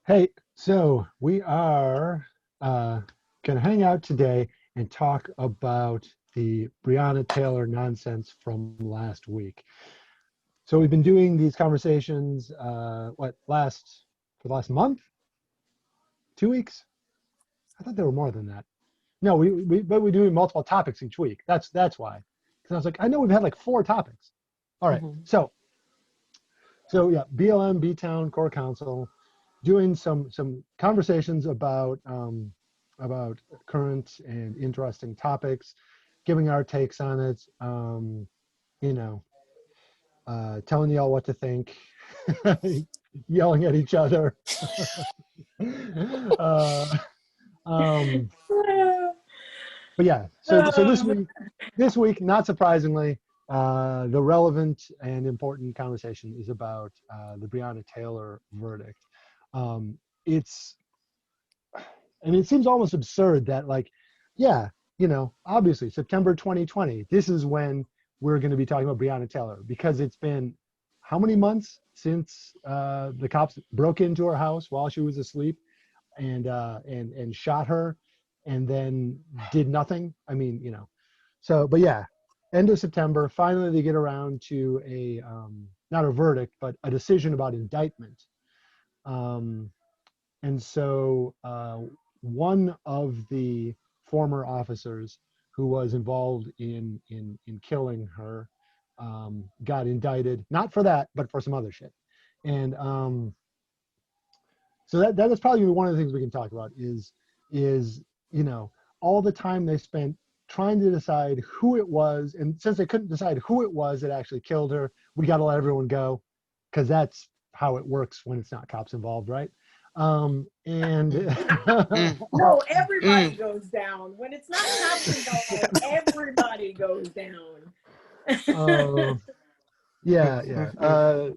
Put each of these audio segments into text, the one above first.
Hey, so we are going to hang out today and talk about the Breonna Taylor nonsense from last week. So we've been doing these conversations, for the last month, 2 weeks? I thought there were more than that. No, but we're doing multiple topics each week. That's why. Because I was like, I know we've had like 4 topics. All right, Mhm. so yeah, BLM, B-Town, Core Council, doing some conversations about current and interesting topics, giving our takes on it, you know, telling y'all what to think, yelling at each other. uh, um, but yeah, so this week, not surprisingly, the relevant and important conversation is about the Breonna Taylor verdict. Um, it's I mean, it seems almost absurd that, like, yeah, obviously September 2020, this is when we're going to be talking about Breonna Taylor, because it's been how many months since the cops broke into her house while she was asleep and shot her, and then did nothing. I mean, but yeah, end of September, finally they get around to a not a verdict, but a decision about indictment. Um, and so one of the former officers who was involved in killing her got indicted, not for that, but for some other shit. And so that is probably one of the things we can talk about is you know all the time they spent trying to decide who it was, and since they couldn't decide who it was that actually killed her, we got to let everyone go, because that's how it works when it's not cops involved, right? And Mm, mm, No, mm. everybody goes down. When it's not cops involved, everybody goes down. uh, yeah, yeah. Mhm.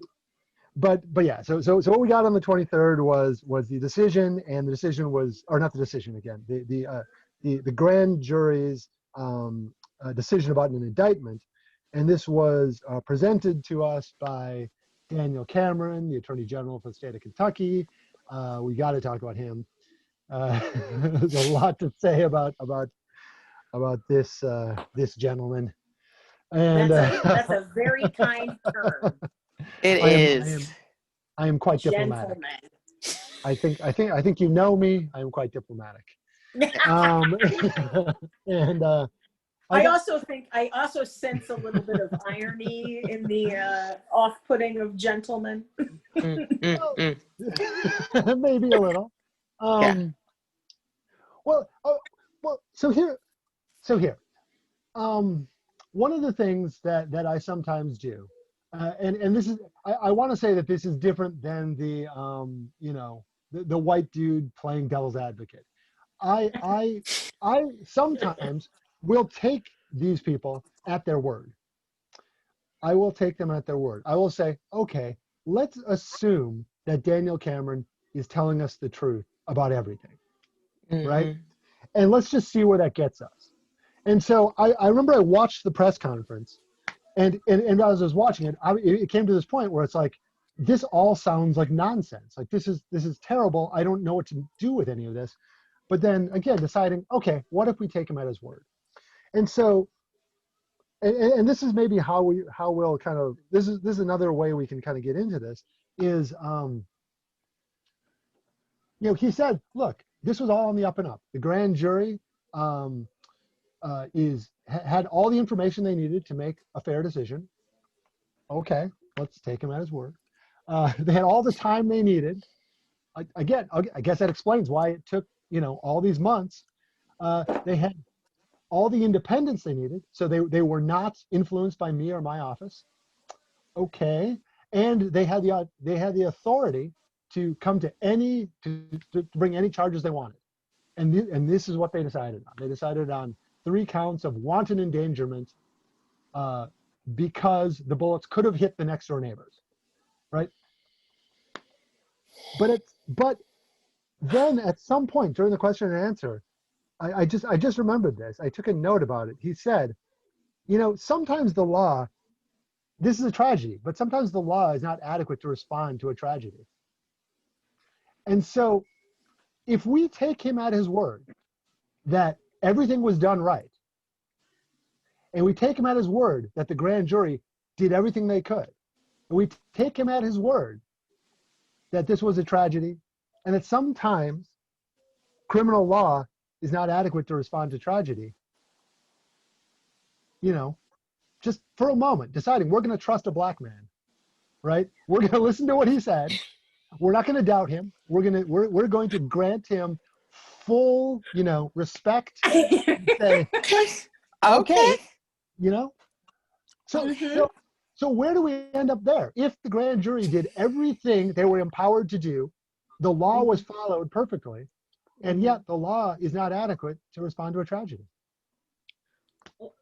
But yeah, so what we got on the 23rd was the decision, and the decision was, or not the decision again, the grand jury's decision about an indictment, and this was presented to us by Daniel Cameron, the Attorney General for the state of Kentucky. We got to talk about him. There's a lot to say about this gentleman, and That's a very kind term, It I am I is. am I am quite diplomatic. gentleman. I think you know me. I am quite diplomatic. Um, and I got I also sense a little bit of irony in the off-putting of gentleman. Mm, mm, well, mm. maybe a little. Yeah. Um, well, so here. Um, One of the things that I sometimes do, and this is, I want to say that this is different than the white dude playing devil's advocate. I I I sometimes will take these people at their word. I will take them at their word. I will say, okay, let's assume that Daniel Cameron is telling us the truth about everything, right? Hmm. And let's just see where that gets us. And so I remember I watched the press conference, and as I was watching it, it came to this point where it's like, this all sounds like nonsense. Like, this is terrible. I don't know what to do with any of this. But then again, deciding, okay, what if we take him at his word? And so, and this is maybe how we'll kind of, this is another way we can kind of get into this is, he said, look, this was all on the up and up. The grand jury um, had all the information they needed to make a fair decision. Okay, let's take him at his word. They had all the time they needed. Again, I guess that explains why it took all these months. They had all the independence they needed, so they were not influenced by me or my office. Okay, and they had the authority to come to bring any charges they wanted, and this is what they decided on. They decided on 3 counts of wanton endangerment, uh, because the bullets could have hit the next door neighbors, right? But then at some point during the question and answer, I just remembered this. I took a note about it. He said, sometimes the law, this is a tragedy, but sometimes the law is not adequate to respond to a tragedy. And so if we take him at his word that everything was done right, and we take him at his word that the grand jury did everything they could, and we take him at his word that this was a tragedy, and that sometimes criminal law is not adequate to respond to tragedy, you know, just for a moment, deciding we're going to trust a black man, right? We're going to listen to what he said. We're not going to doubt him. We're going to grant him full, respect. And say, Okay. okay, Okay. you know. So, Mhm. so where do we end up there? If the grand jury did everything they were empowered to do, the law was followed perfectly, and yet the law is not adequate to respond to a tragedy.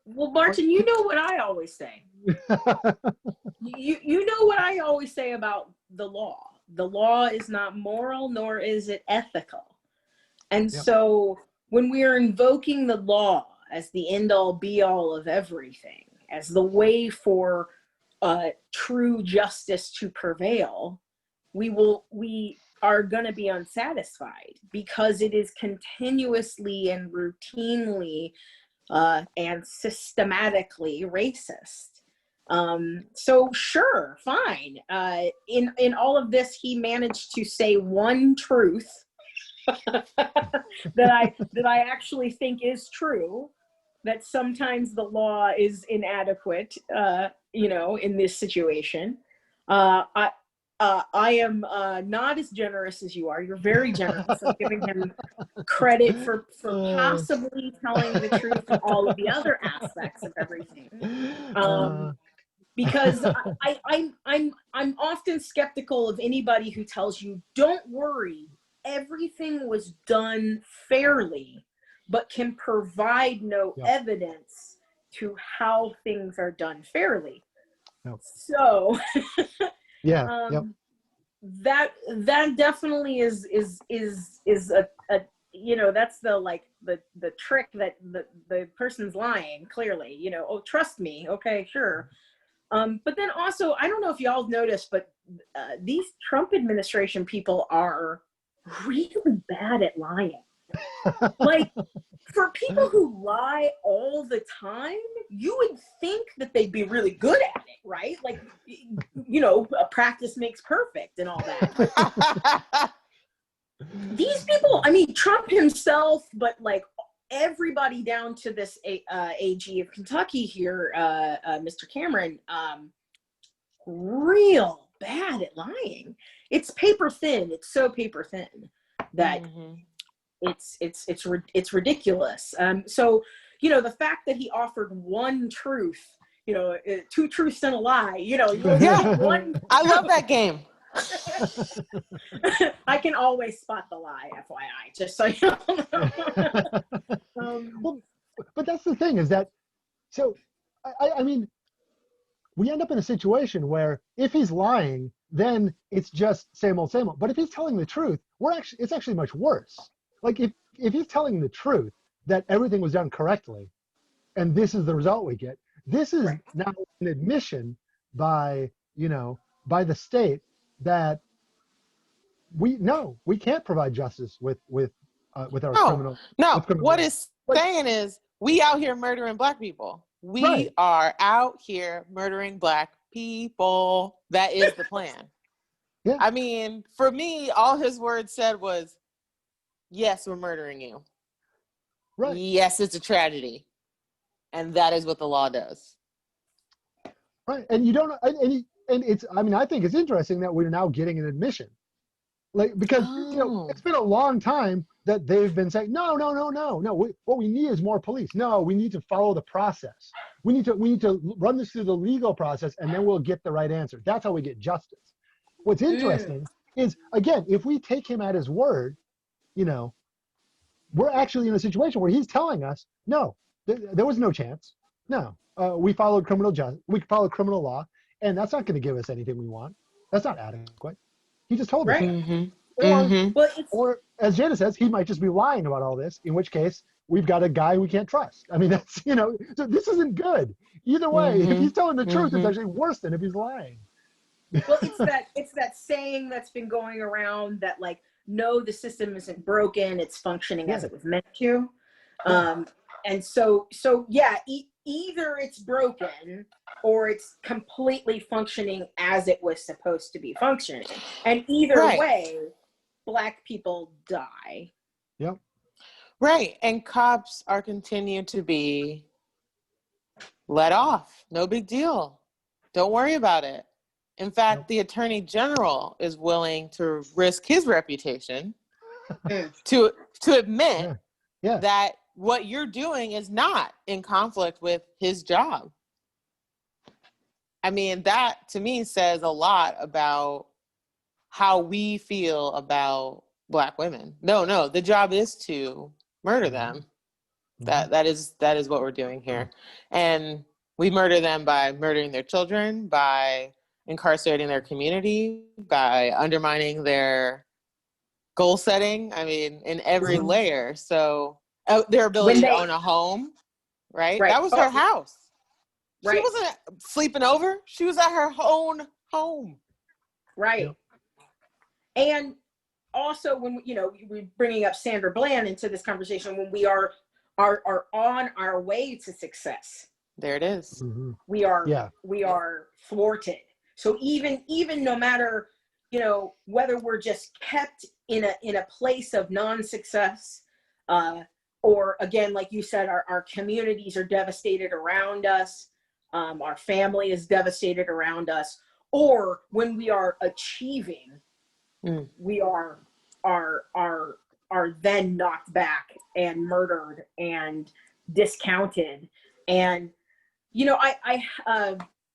Well, Martin, you know what I always say. You know what I always say about the law. The law is not moral, nor is it ethical. And Yep. so when we are invoking the law as the end all be all of everything, as the way for true justice to prevail, we are going to be unsatisfied because it is continuously and routinely and systematically racist. So sure, fine. In all of this, he managed to say one truth that I actually think is true. That sometimes the law is inadequate, in this situation. I am not as generous as you are. You're very generous. I'm giving him credit for possibly telling the truth in all of the other aspects of everything. Because I'm often skeptical of anybody who tells you, don't worry, everything was done fairly, but can provide no Yep. evidence to how things are done fairly. Yep. So Yeah. Yep. that definitely is a that's the trick that the person's lying clearly, oh, trust me, okay, sure. But then also, I don't know if y'all have noticed, but these Trump administration people are really bad at lying. Like, for people who lie all the time, you would think that they'd be really good at it, right? Like, practice makes perfect and all that. These people, I mean, Trump himself, but like everybody down to this AG of Kentucky here, Mr. Cameron, real bad at lying. It's paper thin. It's so paper thin that it's ridiculous. So, the fact that he offered one truth, two truths and a lie, you only get one. I love that game. I can always spot the lie, FYI, just so you know. Well, but that's the thing is that, so, I mean, we end up in a situation where if he's lying, then it's just same old, same old. But if he's telling the truth, it's actually much worse. Like if he's telling the truth that everything was done correctly, and this is the result we get, this is now an admission by the state that we can't provide justice with our criminal. No, with criminal what law. it's saying is we out here murdering black people. We Right. are out here murdering black people. That is the plan. Yeah. I mean, for me, all his words said was, yes, we're murdering you. Right. Yes, it's a tragedy. And that is what the law does. Right. And you don't, and it's, I mean, I think it's interesting that we're now getting an admission. Like, because, it's been a long time that they've been saying, no. What we need is more police. No, we need to follow the process. We need to run this through the legal process, and then we'll get the right answer. That's how we get justice. What's interesting is, again, if we take him at his word, we're actually in a situation where he's telling us, no, there was no chance. No, we followed criminal law, and that's not going to give us anything we want. That's not adequate. He just told us that. Or as Jada says, he might just be lying about all this, in which case we've got a guy we can't trust. I mean, that's, so this isn't good. Either way, if he's telling the truth, it's actually worse than if he's lying. Well, it's that saying that's been going around that, like, no, the system isn't broken, it's functioning as Yeah. it was meant to. And so yeah, either it's broken or it's completely functioning as it was supposed to be functioning, and either Right. way, Black people die. Yep. Right. And cops are continued to be let off. No big deal. Don't worry about it. In fact, Yep. the attorney general is willing to risk his reputation Mm. to admit Yeah. Yeah. that what you're doing is not in conflict with his job. I mean, that to me says a lot about how we feel about Black women. No, the job is to murder them. Mhm. That is what we're doing here. And we murder them by murdering their children, by incarcerating their community, by undermining their goal setting. I mean, in every Mhm. layer. So their When ability to they own a home, right? right, That was her house. She right, wasn't sleeping over. She was at her own home. right. Yep. And also, when we're bringing up Sandra Bland into this conversation, when we are on our way to success, There it is. Mhm. we are Yeah. thwarted. So even no matter whether we're just kept in a place of non-success, or again, like you said, our communities are devastated around us, our family is devastated around us, or when we are achieving, we are then knocked back and murdered and discounted. And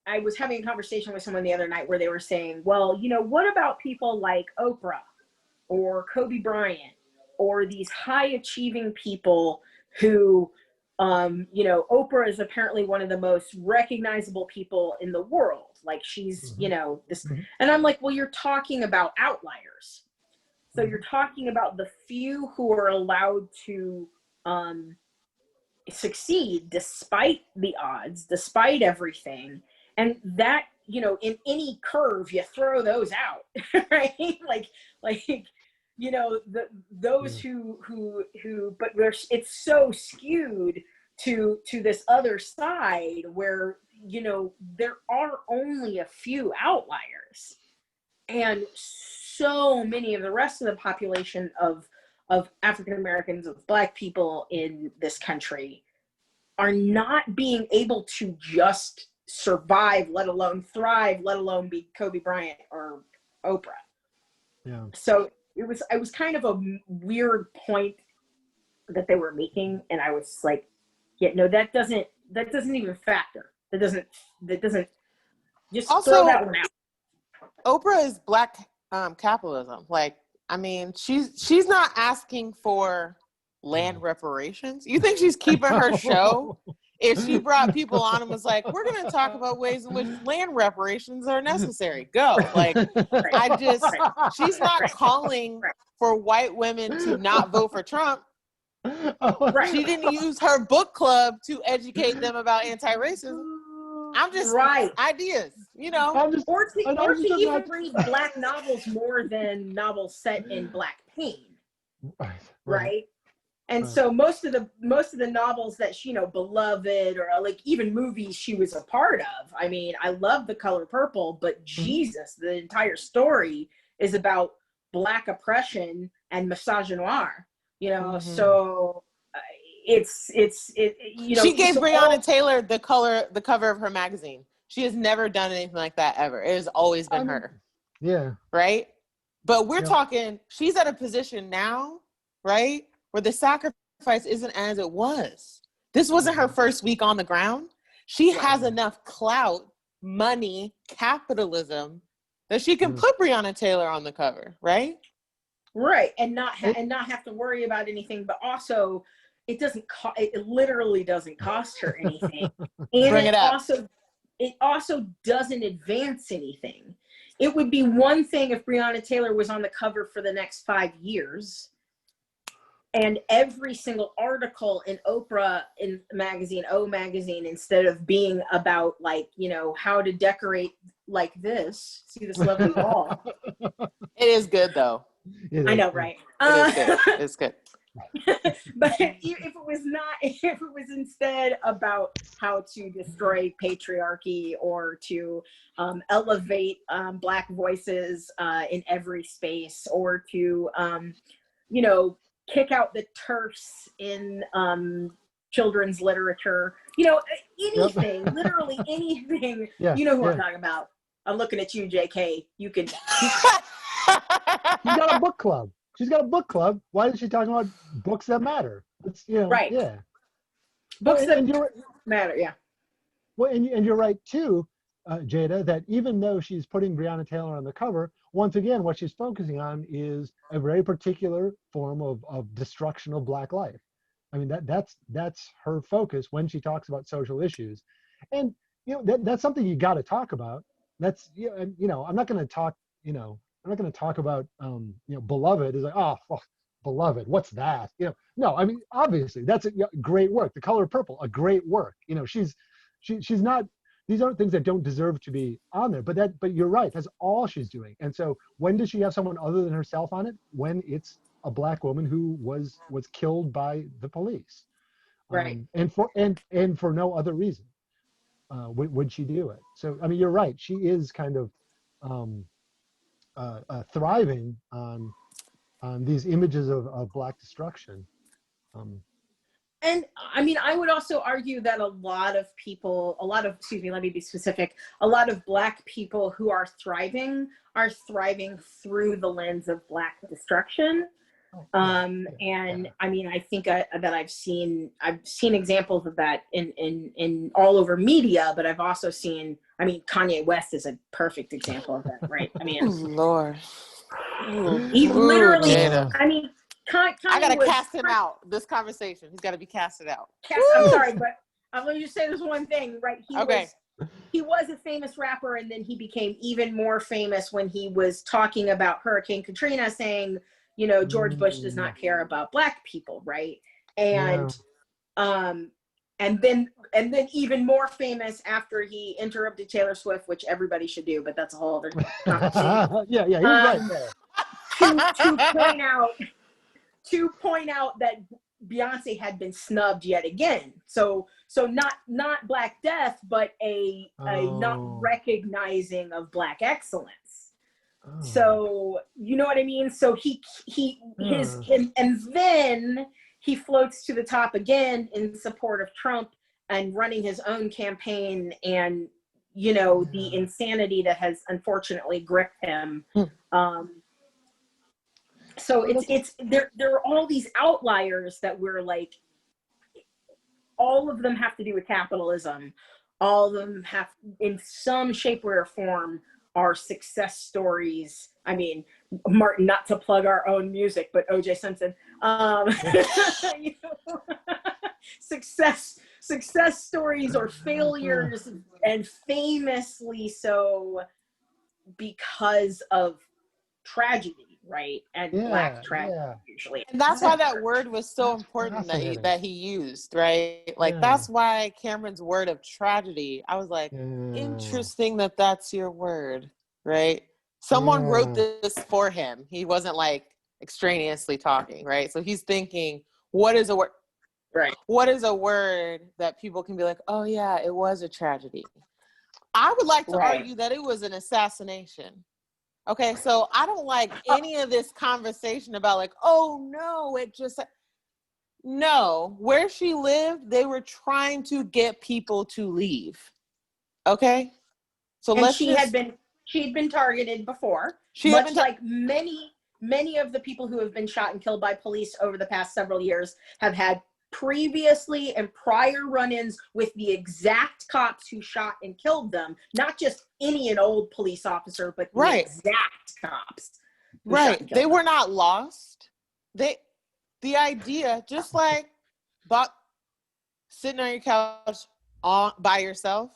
I was having a conversation with someone the other night where they were saying, well, what about people like Oprah or Kobe Bryant or these high achieving people who, Oprah is apparently one of the most recognizable people in the world. Like she's, this, Mhm. and I'm like, well, you're talking about outliers. So Mhm. you're talking about the few who are allowed to succeed despite the odds, despite everything. And that, in any curve, you throw those out, right? like, those Yeah. who, but it's so skewed to this other side where, there are only a few outliers. And so many of the rest of the population of African Americans, of Black people in this country, are not being able to just survive, let alone thrive, let alone be Kobe Bryant or Oprah. Yeah. So it was kind of a weird point that they were making, and I was like, yeah, no, that doesn't even factor. That doesn't just throw that Also, one out. Oprah is Black capitalism. Like, I mean, she's not asking for land reparations. You think she's keeping her show if she brought people on and was like, we're going to talk about ways in which land reparations are necessary? Go. Like, she's not calling for white women to not vote for Trump. Right. She didn't use her book club to educate them about anti-racism. I'm just ideas, Or to even imagine. read Black novels more than novels set in Black pain, right? And so most of the novels that she, Beloved, or like even movies she was a part of. I mean, I love The Color Purple, but Jesus, the entire story is about Black oppression and misogynoir. So she gave Breonna Taylor the cover of her magazine. She has never done anything like that ever. It has always been her. Yeah. Right? But we're talking, she's at a position now, right, where the sacrifice isn't as it was. This wasn't her first week on the ground. She has enough clout, money, capitalism that she can put Breonna Taylor on the cover, right? Right, and not have to worry about anything, but also it literally doesn't cost her anything. And Bring it up. It also doesn't advance anything. It would be one thing if Breonna Taylor was on the cover for the next 5 years, and every single article in Oprah in magazine, O magazine, instead of being about how to decorate like this, see this lovely wall. It is good though. I know, right? It is good. It's good. But if it was not, if it was instead about how to destroy patriarchy or to elevate Black voices in every space, or to you know, kick out the TERFs in children's literature, you know, anything, literally anything. Yeah, You know who I'm yeah. talking about. I'm looking at you, JK. You can. She's got a book club. She's got a book club. Why is she talking about books that matter? It's, you know, Right. yeah. Books Well, and that you're matter, yeah. well, and you're right too, Jada. That even though she's putting Breonna Taylor on the cover, once again, what she's focusing on is a very particular form of destruction of Black life. I mean, that's her focus when she talks about social issues, and you know that's something you got to talk about. That's you know, I'm not going to talk, you know, I'm not going to talk about you know, Beloved is like, oh, well, Beloved, what's that? You know, no, I mean, obviously that's a great work. The Color Purple, a great work. You know, she's not. These aren't things that don't deserve to be on there. But you're right. That's all she's doing. And so when does she have someone other than herself on it? When it's a Black woman who was killed by the police, Right. and for no other reason would she do it. So I mean, you're right. She is kind of um, thriving on these images of Black destruction. Um, And I mean, I would also argue that a lot of people, excuse me, let me be specific, a lot of Black people who are thriving through the lens of Black destruction. And I mean, I think that I've seen examples of that in all over media, but I've also seen, I mean, Kanye West is a perfect example of that, right? I mean, Lord. he literally, Jada. I mean, Kanye I gotta was cast him out. This conversation, he's got to be casted out. I'm sorry, but I'm going to just say this one thing, right? He was a famous rapper, and then he became even more famous when he was talking about Hurricane Katrina, saying, you know, George Bush does not care about Black people, right? And and then even more famous after he interrupted Taylor Swift, which everybody should do, but that's a whole other conversation. yeah, he was right there. To point out that Beyonce had been snubbed yet again. So not Black death, but a not recognizing of Black excellence. So you know what I mean? So and then he floats to the top again in support of Trump and running his own campaign, and you know, the insanity that has unfortunately gripped him. So there are all these outliers that we're like, all of them have to do with capitalism. All of them have, in some shape or form, are success stories. I mean, Martin, not to plug our own music, but OJ Simpson. You know, success stories or failures, and famously so because of tragedy, right? And Black tragedy usually. And that's why that word was so important that he used, right? Like that's why Cameron's word of tragedy, I was like, interesting that that's your word, right? Someone wrote this for him. He wasn't like extraneously talking, right? So he's thinking, what is a word? Right. What is a word that people can be like, oh yeah, it was a tragedy. I would like to argue that it was an assassination. Okay, so I don't like any of this conversation about like, oh no, no, where she lived, they were trying to get people to leave. Okay? So and she had been targeted before. Like many of the people who have been shot and killed by police over the past several years have had previously and prior run-ins with the exact cops who shot and killed them, not just any and old police officer, but the exact cops. They were not lost. The idea, just like sitting on your couch by yourself,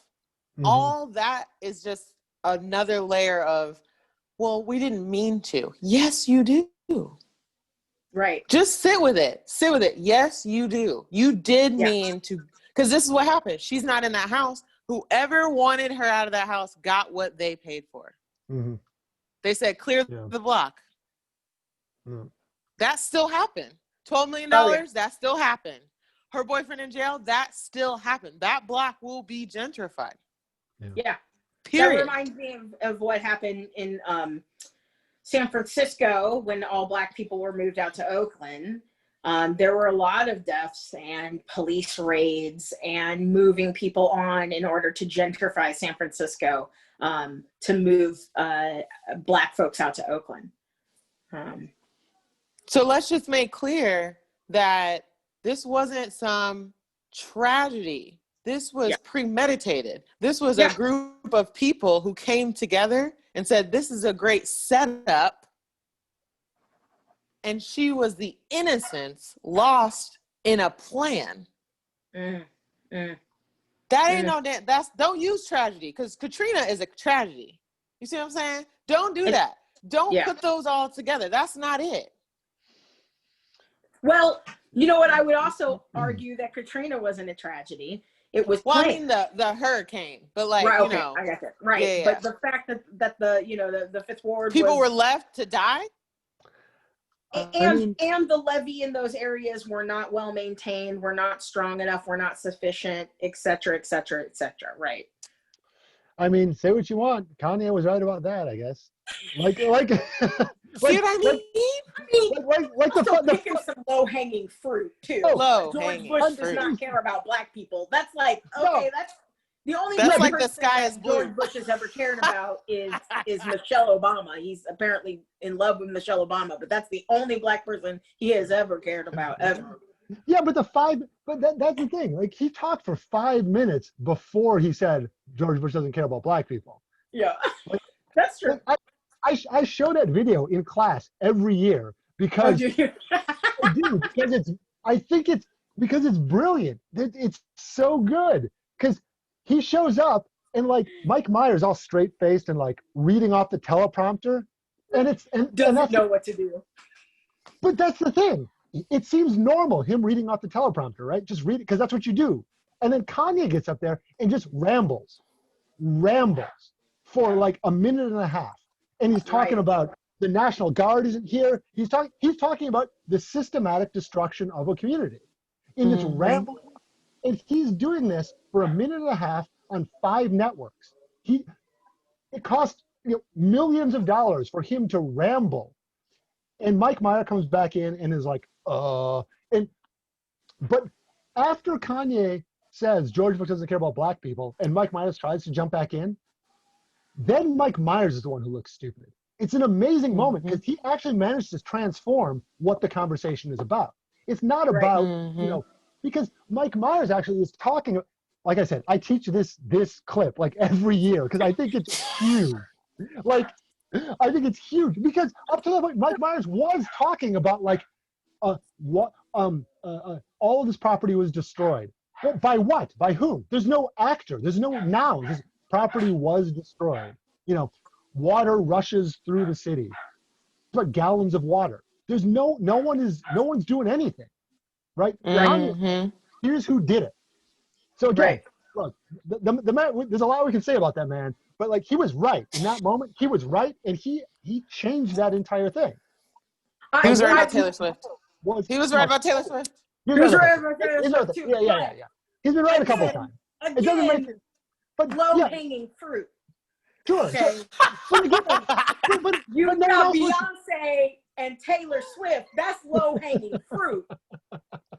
all that is just another layer of, well, we didn't mean to. Yes, you do. Right. Just sit with it. Yes, you do. You did mean to, because this is what happened. She's not in that house. Whoever wanted her out of that house got what they paid for. They said, clear the block. Mm. That still happened. $12 million, that still happened. Her boyfriend in jail, that still happened. That block will be gentrified. Yeah. Period. That reminds me of what happened in San Francisco when all Black people were moved out to Oakland. There were a lot of deaths and police raids and moving people on in order to gentrify San Francisco, to move Black folks out to Oakland. So let's just make clear that this wasn't some tragedy. This was premeditated. This was a group of people who came together and said, this is a great setup. And she was the innocence lost in a plan. That ain't no, don't use tragedy, because Katrina is a tragedy. You see what I'm saying? Don't do that. Don't put those all together. That's not it. Well, you know what? I would also argue that Katrina wasn't a tragedy. It was well, planned. I mean the hurricane, but like right, you okay, know, I got that right. Yeah, but the fact that the Fifth Ward people were left to die, and the levee in those areas were not well maintained, were not strong enough, were not sufficient, et cetera, et cetera, et cetera. Right. I mean, say what you want. Kanye was right about that, I guess. Like, see what I mean? Picking some low-hanging fruit too. George Bush does not care about Black people. That's like, okay, that's the only like the sky is blue. George Bush has ever cared about is Michelle Obama. He's apparently in love with Michelle Obama, but that's the only Black person he has ever cared about ever. Yeah, but that's the thing. Like, he talked for 5 minutes before he said George Bush doesn't care about Black people. Yeah, like, that's true. I show that video in class every year because I do, because it's brilliant. It's so good because he shows up and like Mike Myers all straight faced and like reading off the teleprompter, and doesn't know what to do. But that's the thing. It seems normal, him reading off the teleprompter, right? Just read it, because that's what you do. And then Kanye gets up there and just rambles for like a minute and a half. And he's talking about the National Guard isn't here. He's talking about the systematic destruction of a community. And it's rambling. And he's doing this for a minute and a half on 5 networks. It cost millions of dollars for him to ramble. And Mike Meyer comes back in and is like, but after Kanye says George Bush doesn't care about Black people, and Mike Myers tries to jump back in, then Mike Myers is the one who looks stupid. It's an amazing moment because he actually managed to transform what the conversation is about. It's not about, because Mike Myers actually is talking, like I said, I teach this clip like every year because I think it's huge. Like, I think it's huge because up to that point, Mike Myers was talking about like, all of this property was destroyed. Well, by what? By whom? There's no actor. There's no noun. This property was destroyed. Water rushes through the city. But gallons of water. There's no one's doing anything, right? Here's who did it. So again, look, the man. There's a lot we can say about that man, but like he was right in that moment. He was right, and he changed that entire thing. He was right about Taylor Swift. He was right about Taylor Swift. He was right about Taylor Swift too. Yeah. He's been right a couple of times. Again, it doesn't make it, but low-hanging fruit. Sure. Okay. But You got Beyonce and Taylor Swift. That's low-hanging fruit.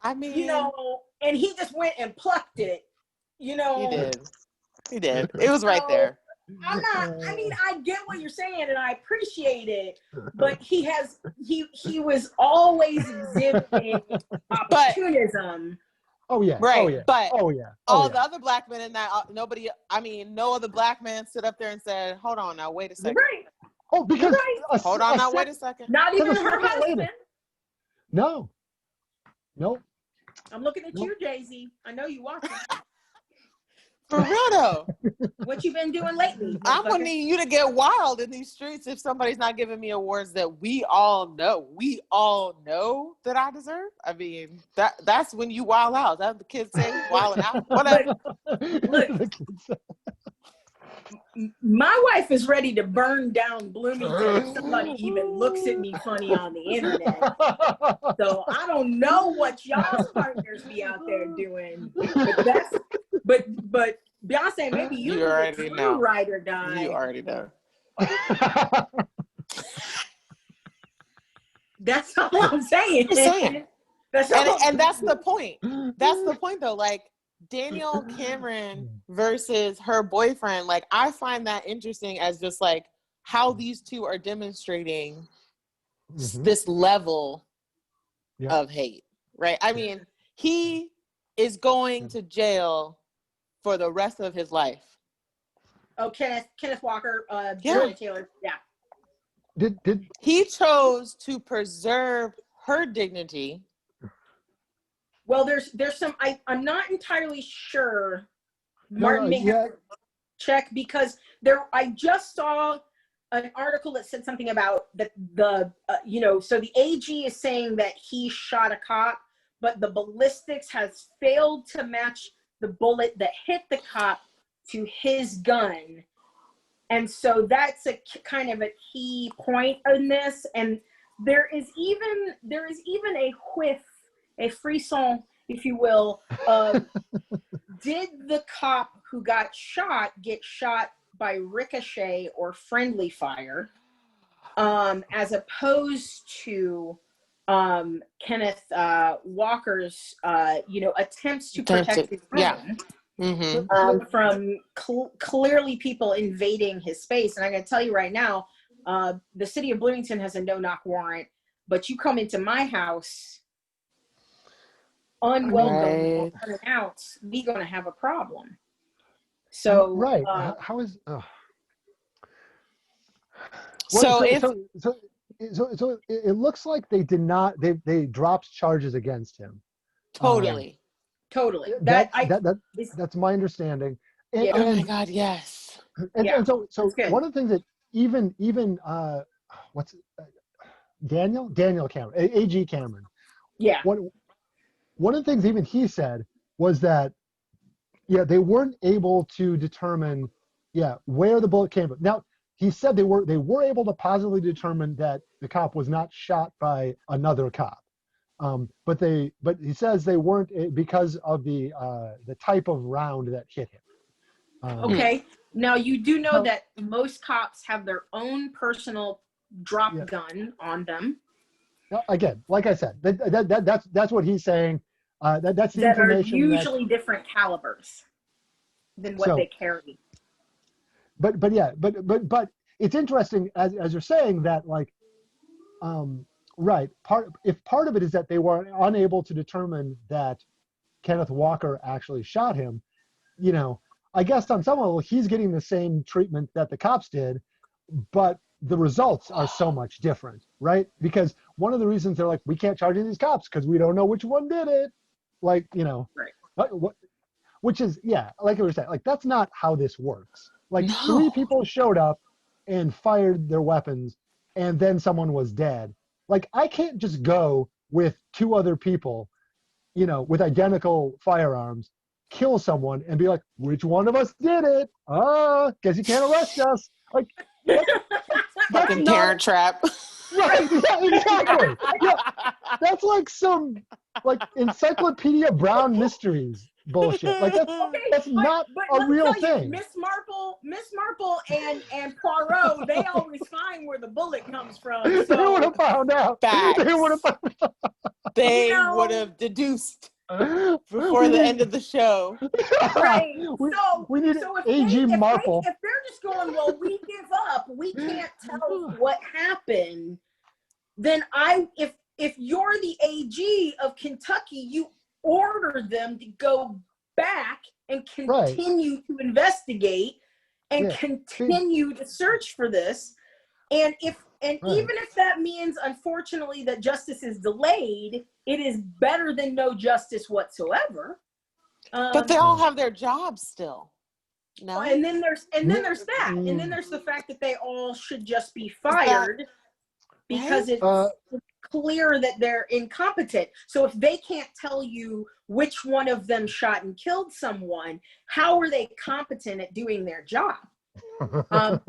I mean, and he just went and plucked it. He did. It was right there. I get what you're saying and I appreciate it, but he was always exhibiting opportunism. Oh yeah. Right. Oh, yeah. But all the other Black men in that, no other Black man stood up there and said, hold on now, wait a second. Right. Oh, because hold on now, wait a second. Not even her husband. No. I'm looking at you, Jay-Z. I know you watching. For real though. What you been doing lately? I'm gonna need you to get wild in these streets if somebody's not giving me awards that we all know that I deserve. I mean, that's when you wild out. That's the kids say wilding out. Whatever. Look, My wife is ready to burn down Bloomington if somebody even looks at me funny on the internet. So I don't know what y'all's partners be out there doing, but Beyonce, maybe You you're the already true know. ride or die. You already know. That's all I'm saying. Just saying. That's all. And that's the point. That's the point, though. Like, Danielle Cameron versus her boyfriend, like, I find that interesting as just like how these two are demonstrating this level of hate, right? I mean, he is going to jail for the rest of his life. Oh, Kenneth Walker, Breonna Taylor, Did he chose to preserve her dignity? Well, there's some. I'm not entirely sure. Martin may have to check because I just saw an article that said something about that so the AG is saying that he shot a cop, but the ballistics has failed to match the bullet that hit the cop to his gun. And so that's a kind of a key point in this. And there is even a whiff, a frisson, if you will, of did the cop who got shot get shot by ricochet or friendly fire, as opposed to Kenneth Walker's attempts to protect his own from clearly people invading his space. And I'm going to tell you right now, the city of Bloomington has a no-knock warrant, but you come into my house unwelcome or unannounced, we're going to have a problem. So how is so it looks like they did not, they dropped charges against him. Totally. That's my understanding. And, oh my God, yes. And so one of the things that even Daniel Cameron, AG Cameron. Yeah. One of the things even he said was that, they weren't able to determine, where the bullet came from. Now, he said they were able to positively determine that the cop was not shot by another cop. But he says they weren't because of the type of round that hit him. Okay. Now you do know that most cops have their own personal drop gun on them. Again, like I said, that's what he's saying. That's the that information are usually different calibers than what they carry. But it's interesting as you're saying that, like, if part of it is that they were unable to determine that Kenneth Walker actually shot him, I guess on some level he's getting the same treatment that the cops did, but the results are so much different, right? Because one of the reasons they're like, we can't charge these cops because we don't know which one did it, like, which is, like I was saying, like, that's not how this works. Like, 3 people showed up and fired their weapons and then someone was dead. Like, I can't just go with 2 other people, with identical firearms, kill someone and be like, which one of us did it? Guess you can't arrest us. Like, that's fucking Parent Trap. Right, exactly. That's like some, like, Encyclopedia Brown Mysteries bullshit. Like, that's not a real thing. Miss Marple and Poirot, they always find where the bullet comes from. So. They would have found out. Facts. They would have deduced before the end of the show. Right. We need if AG Marple. If they're just going, well, we give up, we can't tell what happened, then if you're the AG of Kentucky, you order them to go back and continue to investigate and continue to search for this. And even if that means, unfortunately, that justice is delayed, it is better than no justice whatsoever. But they all have their jobs still. No. And then there's that. And then there's the fact that they all should just be fired because it's clear that they're incompetent. So if they can't tell you which one of them shot and killed someone, how are they competent at doing their job? Um,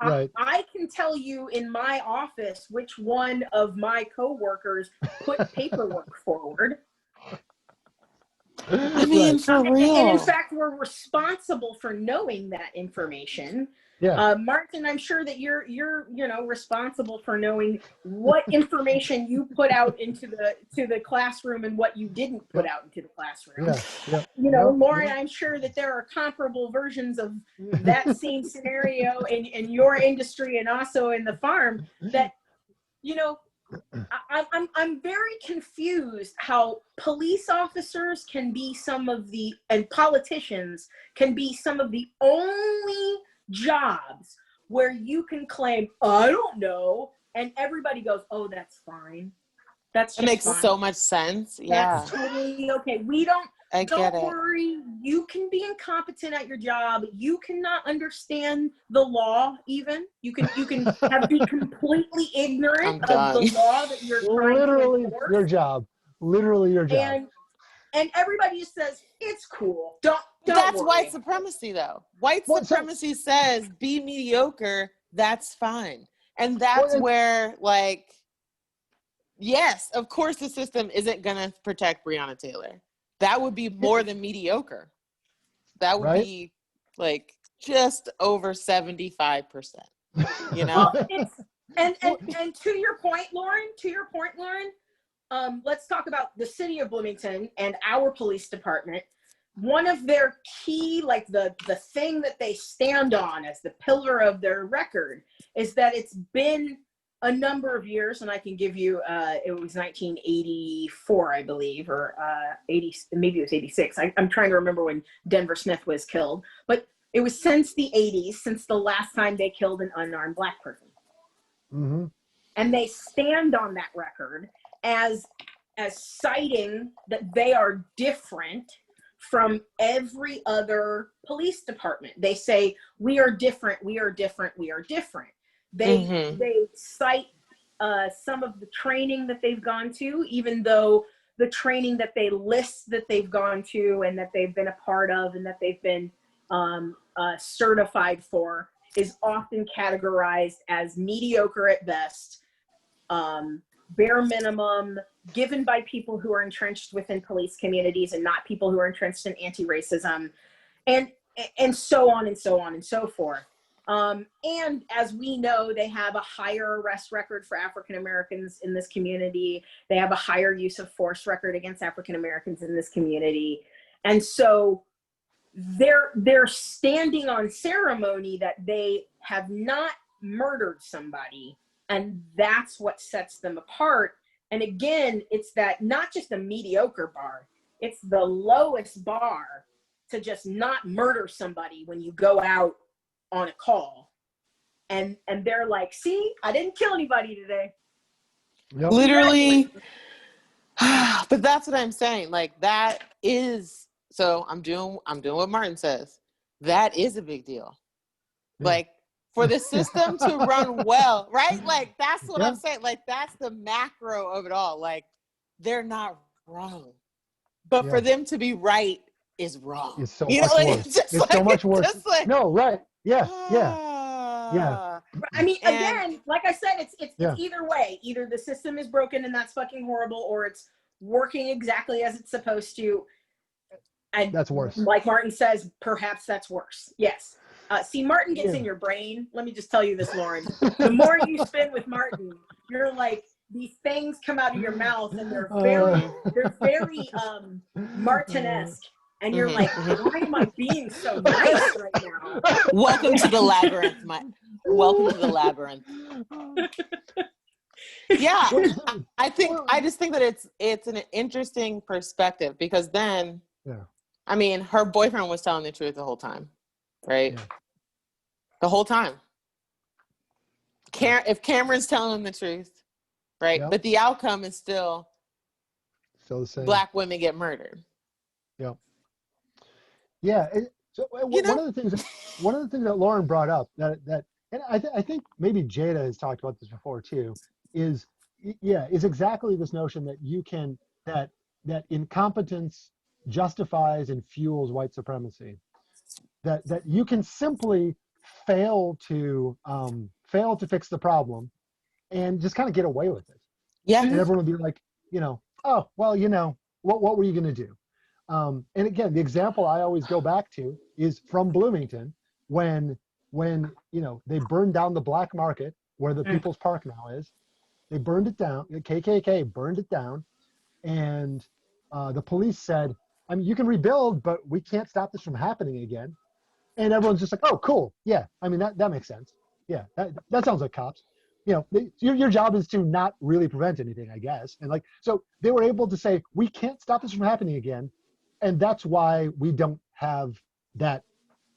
Right. I can tell you in my office which one of my coworkers put paperwork forward. I mean, Right. for And in real. fact, we're responsible for knowing that information. Yeah. Martin, I'm sure that you're responsible for knowing what information you put out into the classroom and what you didn't put Yep. out into the classroom. Yeah. Yeah. Lauren, I'm sure that there are comparable versions of that same scenario in your industry and also in the farm that, I'm very confused how police officers can be and politicians can be some of the only jobs where you can claim, I don't know, and everybody goes, oh, that's fine. That's It just makes fine. so much sense. Yeah. That's totally okay. I get it. Worry. You can be incompetent at your job. You cannot understand the law. Even you can be completely ignorant of the law that you're trying Literally to enforce. your job. Literally your job. And everybody just says it's cool. Don't That's worry. white supremacy, though. White supremacy says be mediocre. That's fine, and that's where, like, yes, of course, the system isn't gonna protect Breonna Taylor. That would be more than mediocre. That would be like just over 75%. Well, and to your point, Lauren. Let's talk about the city of Bloomington and our police department. One of their key, like the thing that they stand on as the pillar of their record, is that it's been a number of years, and I can give you, it was 1984, I believe, or 80, maybe it was 86. I'm trying to remember when Denver Smith was killed, but it was since the 80s, since the last time they killed an unarmed Black person. Mm-hmm. And they stand on that record as citing that they are different from every other police department. They say, we are different, we are different, we are different. They cite some of the training that they've gone to, even though the training that they list that they've gone to and that they've been a part of and that they've been certified for is often categorized as mediocre at best, bare minimum, given by people who are entrenched within police communities and not people who are entrenched in anti-racism, and so on and so on and so forth. And as we know, they have a higher arrest record for African Americans in this community. They have a higher use of force record against African Americans in this community. And so they're standing on ceremony that they have not murdered somebody. And that's what sets them apart. And again, it's that not just a mediocre bar, it's the lowest bar to just not murder somebody when you go out on a call. And they're like, see, I didn't kill anybody today. Yep. Literally. But that's what I'm saying. Like, that is, so I'm doing what Martin says. That is a big deal. Yeah. Like, for the system to run well, right? Like, that's what I'm saying. Like, that's the macro of it all. Like, they're not wrong. But for them to be right is wrong. It's so much worse. It's so much worse. No, right. Yeah. Yeah. I mean, again, like I said, it's either way. Either the system is broken and that's fucking horrible, or it's working exactly as it's supposed to. And that's worse. Like Martin says, perhaps that's worse. Yes. See, Martin gets in your brain. Let me just tell you this, Lauren. The more you spend with Martin, you're like, these things come out of your mouth and they're very Martin-esque. And you're like, why am I being so nice right now? Welcome to the labyrinth, welcome to the labyrinth. Yeah, I just think that it's an interesting perspective, because then, I mean, her boyfriend was telling the truth the whole time, right? Yeah. The whole time. If Cameron's telling the truth, right? Yep. But the outcome is still the same. Black women get murdered. Yeah. Yeah. So one of the things that Lauren brought up that and I think maybe Jada has talked about this before too, is exactly this notion that you can that incompetence justifies and fuels white supremacy. That you can simply fail to fix the problem and just kind of get away with it. Yeah. And everyone would be like, oh, well, what were you going to do? And again, the example I always go back to is from Bloomington when they burned down the black market where the People's Park now is. They burned it down. The KKK burned it down, and the police said, I mean, you can rebuild, but we can't stop this from happening again. And everyone's just like, oh, cool. Yeah, I mean, that makes sense. Yeah, that sounds like cops. Your job is to not really prevent anything, I guess. And so they were able to say, we can't stop this from happening again. And that's why we don't have that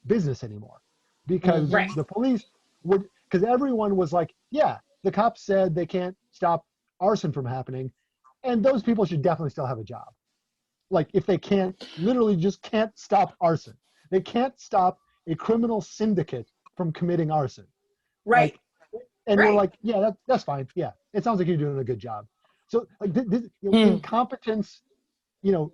business anymore. Because the police because everyone was like, yeah, the cops said they can't stop arson from happening. And those people should definitely still have a job. Like if they literally just can't stop arson. They can't stop a criminal syndicate from committing arson. Right. We're like, yeah, that's fine. Yeah, it sounds like you're doing a good job. So incompetence,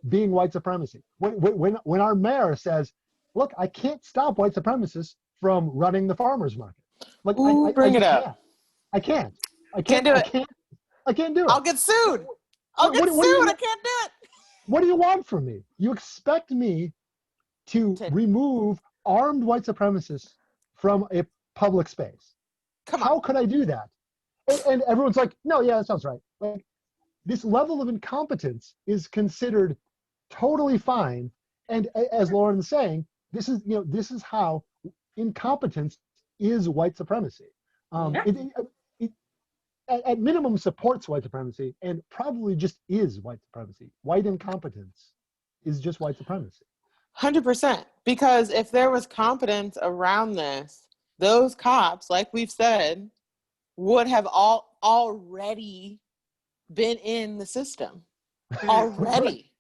being white supremacy. When our mayor says, look, I can't stop white supremacists from running the farmers market. Like, Bring it up. I can't do it. I can't do it. I'll get sued. I can't do it. What do you want from me? You expect me to remove armed white supremacists from a public space. How could I do that? And everyone's like, no, yeah, that sounds right. Like, this level of incompetence is considered totally fine. And as Lauren's saying, this is how incompetence is white supremacy. It at minimum supports white supremacy and probably just is white supremacy. White incompetence is just white supremacy. 100%. Because if there was competence around this, those cops, like we've said, would have already been in the system already.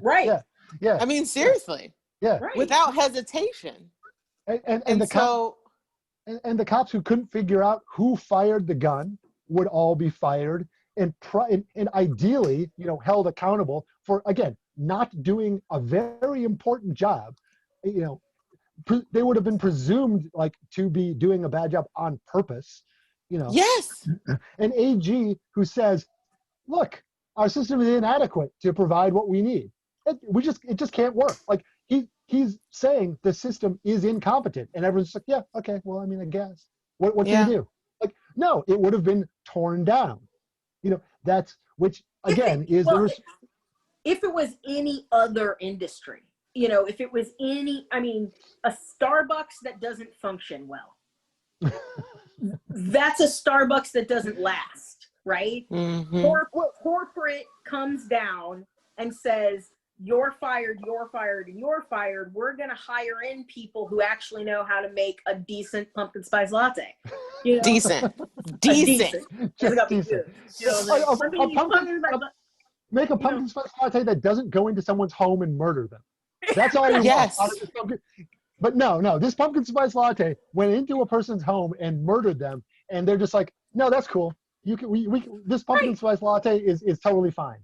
Right. Yeah. I mean, seriously. Yeah. Right. Without hesitation. And the cops who couldn't figure out who fired the gun would all be fired and ideally, held accountable for, again, not doing a very important job. They would have been presumed to be doing a bad job on purpose. Yes. An AG who says, look, our system is inadequate to provide what we need. It just can't work. Like he's saying the system is incompetent, and everyone's like, yeah, okay, well, I mean, I guess. What can you do? Like, no, it would have been torn down. That's which again is if it was any other industry, if it was a Starbucks that doesn't function well, that's a Starbucks that doesn't last, right? Mm-hmm. Corporate comes down and says, you're fired, you're fired, and you're fired. We're going to hire in people who actually know how to make a decent pumpkin spice latte. Decent. Just decent. Make a pumpkin spice latte that doesn't go into someone's home and murder them. That's all we want out of this pumpkin. But no, this pumpkin spice latte went into a person's home and murdered them, and they're just like, no, that's cool. This pumpkin spice latte is totally fine.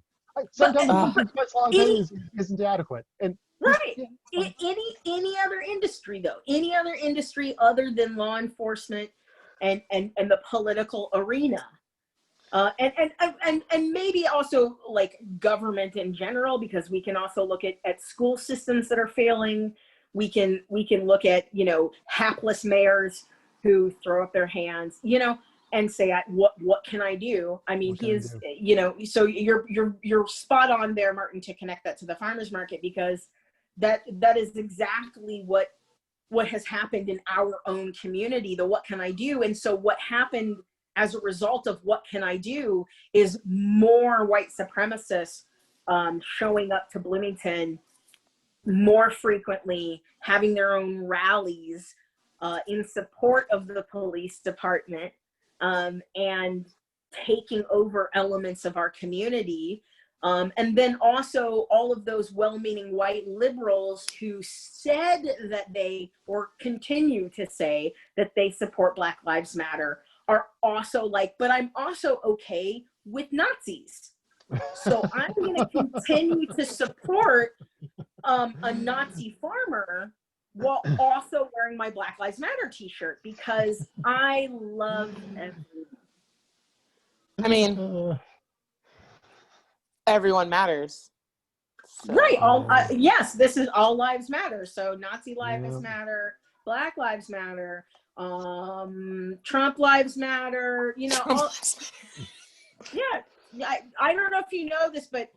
Sometimes the pumpkin spice latte isn't adequate. And any other industry though, any other industry other than law enforcement and the political arena, and maybe also like government in general, because we can also look at school systems that are failing. We can look at hapless mayors who throw up their hands, and say, what can I do? I mean, so you're spot on there, Martin, to connect that to the farmers market, because that is exactly what has happened in our own community, the what can I do? And so what happened as a result of what can I do is more white supremacists showing up to Bloomington more frequently, having their own rallies in support of the police department, and taking over elements of our community. And then also all of those well-meaning white liberals who said that they, or continue to say that they support Black Lives Matter, are also like, but I'm also okay with Nazis. So I'm going to continue to support a Nazi farmer while also wearing my Black Lives Matter t-shirt because I love everyone. I mean, everyone matters. So. Right. Yes, this is all lives matter. So Nazi lives matter, Black lives matter, Trump lives matter. You know, yeah. I don't know if you know this, but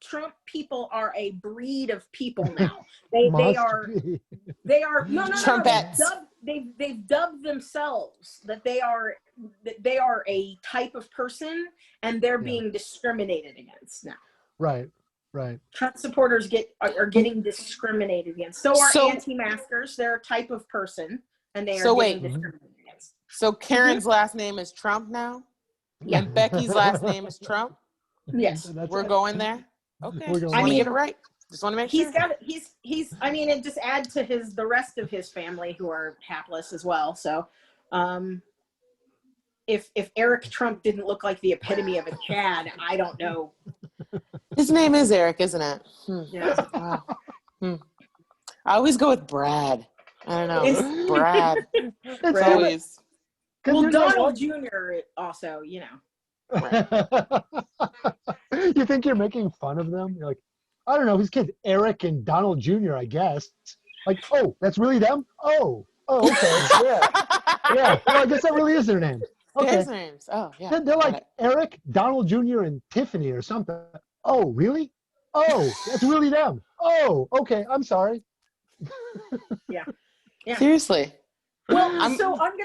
Trump people are a breed of people now. They are no. They've dubbed themselves that they are a type of person, and they're being discriminated against now. Right. Trump supporters are getting discriminated against. So are anti-maskers. They're a type of person, and they are getting discriminated against. So Karen's last name is Trump now? Yeah. And Becky's last name is Trump? Yes. We're going there? Okay. We're Just going want to get it right. Just want to make sure. He's I mean, and just add to the rest of his family who are hapless as well. So if Eric Trump didn't look like the epitome of a Chad, I don't know. His name is Eric, isn't it? Yeah. Wow. I always go with Brad. I don't know. It's Brad. It's always. Well, Donald Jr. also, you know. Right. You think you're making fun of them? You're like, I don't know, his kids, Eric and Donald Jr., I guess. Like, oh, that's really them? Oh, okay, yeah. Well, I guess that really is their name. Okay. His names. Oh, yeah. They're like Eric, Donald Jr., and Tiffany or something. Oh, really? Oh, that's really them. Oh, okay. I'm sorry. Yeah. Seriously. Well, so I'm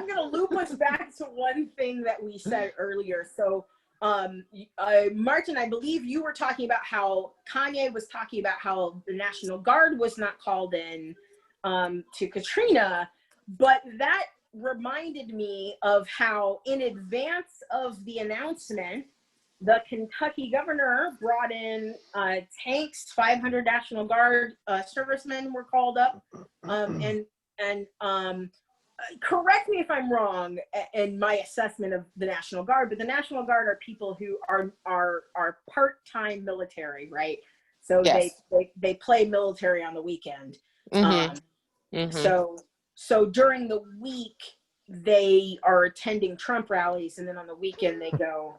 gonna loop us back to one thing that we said earlier. So, Martin, I believe you were talking about how Kanye was talking about how the National Guard was not called in to Katrina, but that reminded me of how in advance of the announcement, the Kentucky governor brought in tanks. 500 National Guard servicemen were called up, and correct me if I'm wrong in my assessment of the National Guard, but the National Guard are people who are part-time military, right? So yes. they play military on the weekend. So during the week they are attending Trump rallies, and then on the weekend they go.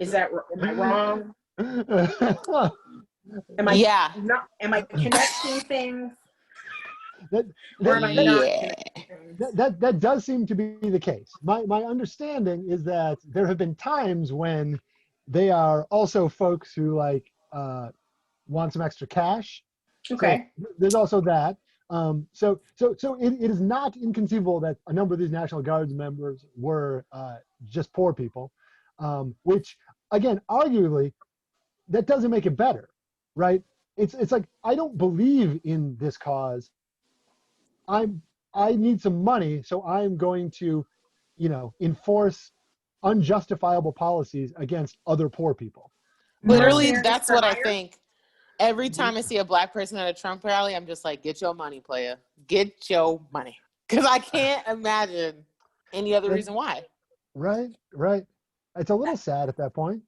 Am I wrong? Am I connecting things? That does seem to be the case. My understanding is that there have been times when they are also folks who want some extra cash. Okay. So there's also that. So it is not inconceivable that a number of these National Guard members were just poor people, which again, arguably, that doesn't make it better, right? It's like, I don't believe in this cause. I need some money, so I'm going to, enforce unjustifiable policies against other poor people. Literally, that's what I think. Every time I see a black person at a Trump rally, I'm just like, get your money, player. Get your money. Because I can't imagine any other reason why. Right. It's a little sad at that point.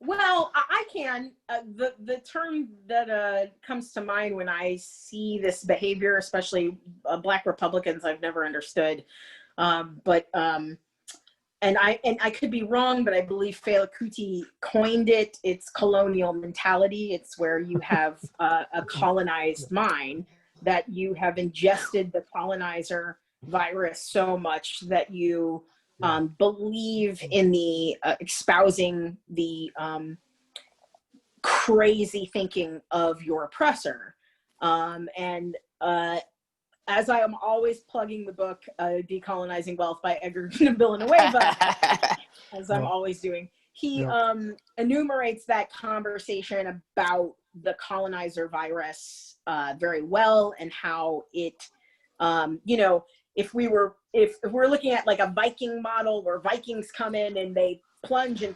Well, I can. The term that comes to mind when I see this behavior, especially black Republicans, I've never understood. And I could be wrong, but I believe Fela Kuti coined it. It's colonial mentality. It's where you have a colonized mind, that you have ingested the colonizer virus so much that you believe in the espousing the crazy thinking of your oppressor. As I am always plugging the book, Decolonizing Wealth by Edgar Villanueva, as I'm always doing, he enumerates that conversation about the colonizer virus very well, and how it, if we're looking at like a Viking model where Vikings come in and they plunge and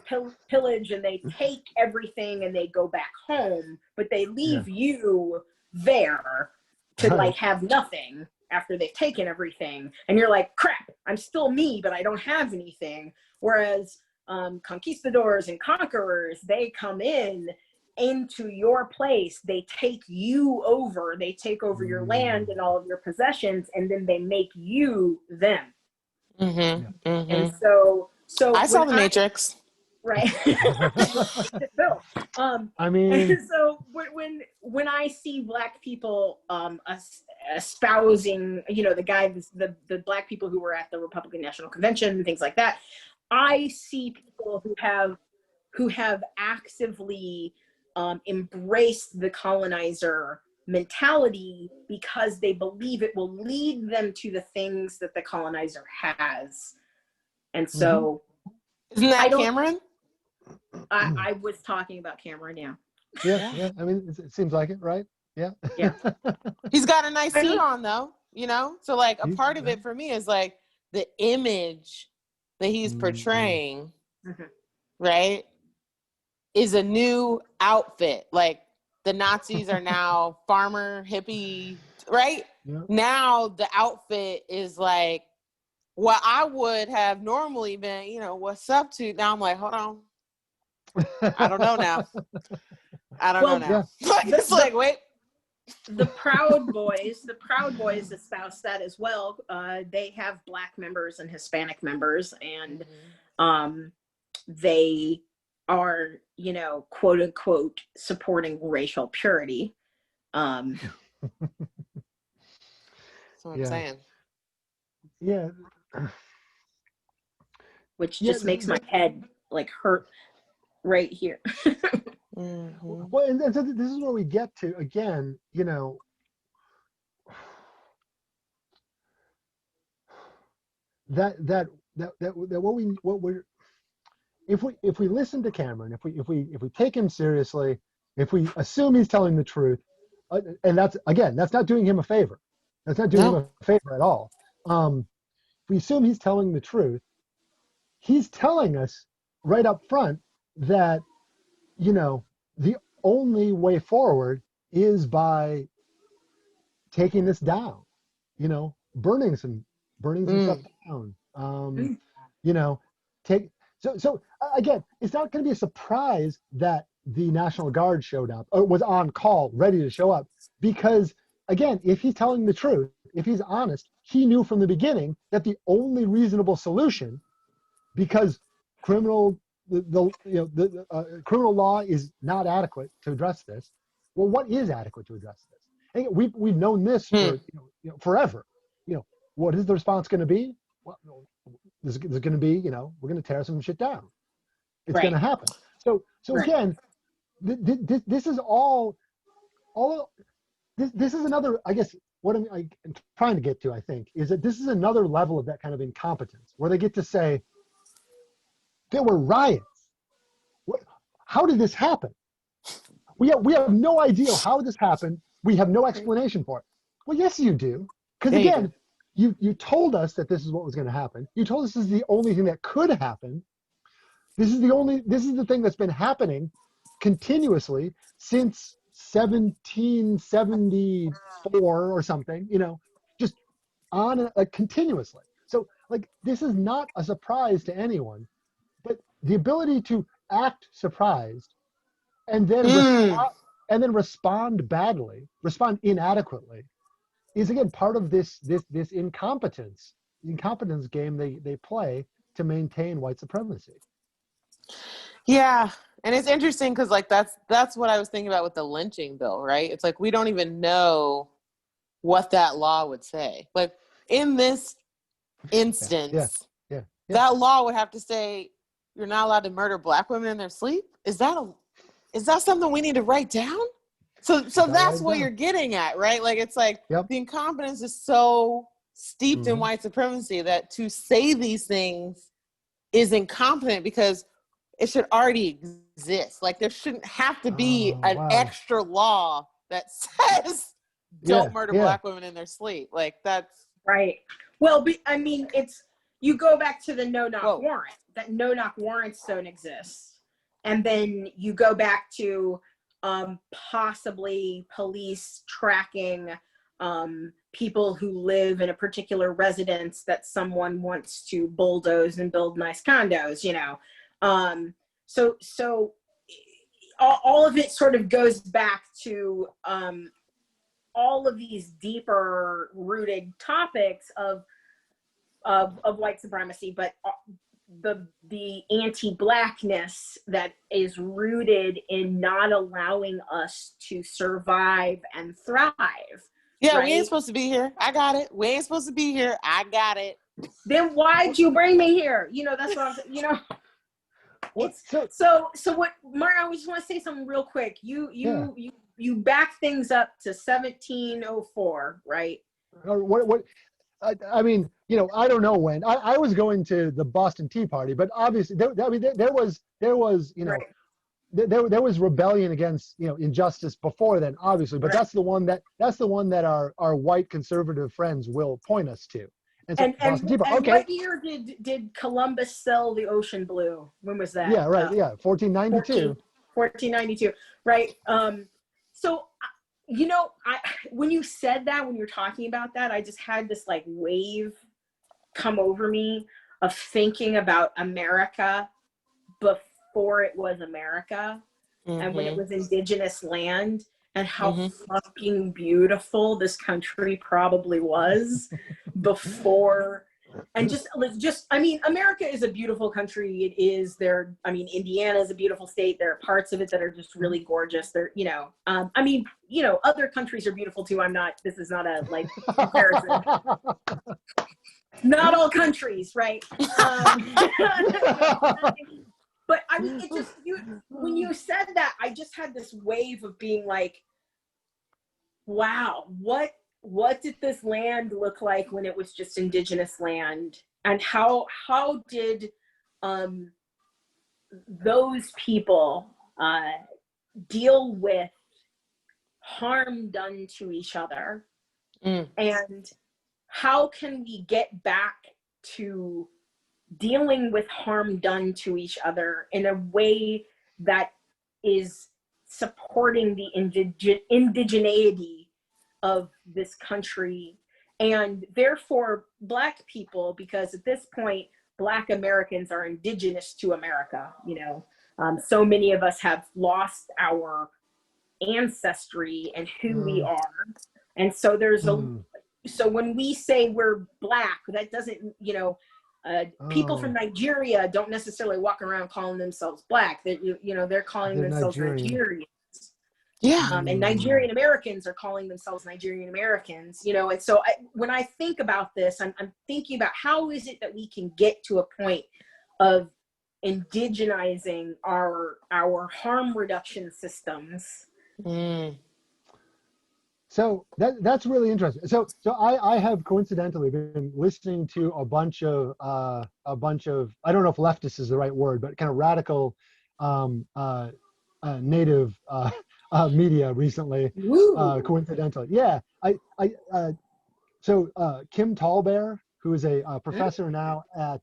pillage and they take everything and they go back home, but they leave you there to like have nothing after they've taken everything, and you're like, crap, I'm still me, but I don't have anything. Whereas conquistadors and conquerors, they come in into your place, they take you over, they take over your land and all of your possessions, and then they make you them. Mm-hmm. Yeah. Mm-hmm. And so I saw The Matrix. right. Bill. I mean, And so when I see Black people espousing, you know, the Black people who were at the Republican National Convention and things like that, I see people who have actively embraced the colonizer mentality because they believe it will lead them to the things that the colonizer has. And so Isn't that I don't, Cameron? I was talking about Cameron, yeah. yeah. I mean, it seems like it, right? Yeah. Yeah. He's got a nice I suit mean- on though, you know? So like a part of Yeah. it for me is like the image that he's portraying, right? Is a new outfit. Like the Nazis are now farmer, hippie, right? Yeah. Now the outfit is like what I would have normally been, you know, what's up to. Now I'm like, hold on. I don't know now. I don't know now. Yeah. It's like, wait. The Proud Boys espouse that as well. They have Black members and Hispanic members, and they are, you know, quote unquote, supporting racial purity. That's what I'm saying. Yeah. Which just makes my head like hurt right here. Well, and so this is where we get to again, you know, that what we're if we listen to Cameron, if we take him seriously, if we assume he's telling the truth, and that's not doing him a favor. That's not doing him a favor at all. If we assume he's telling the truth, he's telling us right up front that, you know, the only way forward is by taking this down, you know, burning some stuff down. You know, so again, it's not going to be a surprise that the National Guard showed up or was on call, ready to show up, because again, if he's telling the truth, if he's honest, he knew from the beginning that the only reasonable solution, because criminal law is not adequate to address this. Well, what is adequate to address this? And we've known this for forever. You know, what is the response going to be? Well, there's going to be, you know, we're going to tear some shit down. It's going to happen. So again, this is all. This is another, I guess, what I'm trying to get to, I think, is that this is another level of that kind of incompetence where they get to say, there were riots. How did this happen? We have no idea how this happened. We have no explanation for it. Well, yes, you do. Because again, you told us that this is what was going to happen. You told us this is the only thing that could happen. This is the thing that's been happening continuously since 1774 or something, you know, just on continuously. So like, this is not a surprise to anyone, but the ability to act surprised and then respond badly, respond inadequately, is again part of this incompetence game they play to maintain white supremacy. Yeah, and it's interesting because like that's what I was thinking about with the lynching bill, right? It's like we don't even know what that law would say. Like in this instance, that law would have to say you're not allowed to murder Black women in their sleep. Is that something we need to write down? So that's what you're getting at, right? Like it's like the incompetence is so steeped in white supremacy that to say these things is incompetent because it should already exist. Like there shouldn't have to be an extra law that says don't murder Black women in their sleep. Like that's right. Well, I mean, you go back to the no-knock warrant. That no-knock warrants don't exist. And then you go back to possibly police tracking people who live in a particular residence that someone wants to bulldoze and build nice condos, you know. So all of it sort of goes back to all of these deeper rooted topics of white supremacy, but the anti-blackness that is rooted in not allowing us to survive and thrive. Yeah, right? we ain't supposed to be here. I got it. We ain't supposed to be here. I got it. Then why'd you bring me here? That's what I'm saying. So what, Martin, I just want to say something real quick. You back things up to 1704, right? What I mean, I don't know when. I was going to the Boston Tea Party, but obviously, there was, Right. there was rebellion against, injustice before then, obviously. But Right. that's the one that our white conservative friends will point us to. So Boston Tea Party, okay. What year did Columbus sail the ocean blue? When was that? Yeah, right. 1492. 1492, right? So when you said that, when you're talking about that, I just had this like wave come over me of thinking about America before it was America, and when it was indigenous land, and how fucking beautiful this country probably was before. And I mean, America is a beautiful country. It is there. I mean, Indiana is a beautiful state. There are parts of it that are just really gorgeous. There, I mean, other countries are beautiful too. This is not a like comparison. Not all countries, right? But I mean, it just, when you said that, I just had this wave of being like, wow, what did this land look like when it was just indigenous land? And how did those people deal with harm done to each other? And how can we get back to dealing with harm done to each other in a way that is supporting the indigeneity of this country, and therefore Black people, because at this point Black Americans are indigenous to America. So many of us have lost our ancestry and who we are, and so there's so when we say we're Black, that doesn't, people from Nigeria don't necessarily walk around calling themselves Black. They're calling themselves Nigerians. Yeah. And Nigerian Americans are calling themselves Nigerian Americans, and so when I think about this, I'm thinking about how is it that we can get to a point of indigenizing our harm reduction systems. So that's really interesting. So I have coincidentally been listening to a bunch of I don't know if leftist is the right word, but kind of radical native media recently. Coincidentally, yeah. So Kim Tallbear, who is a professor now at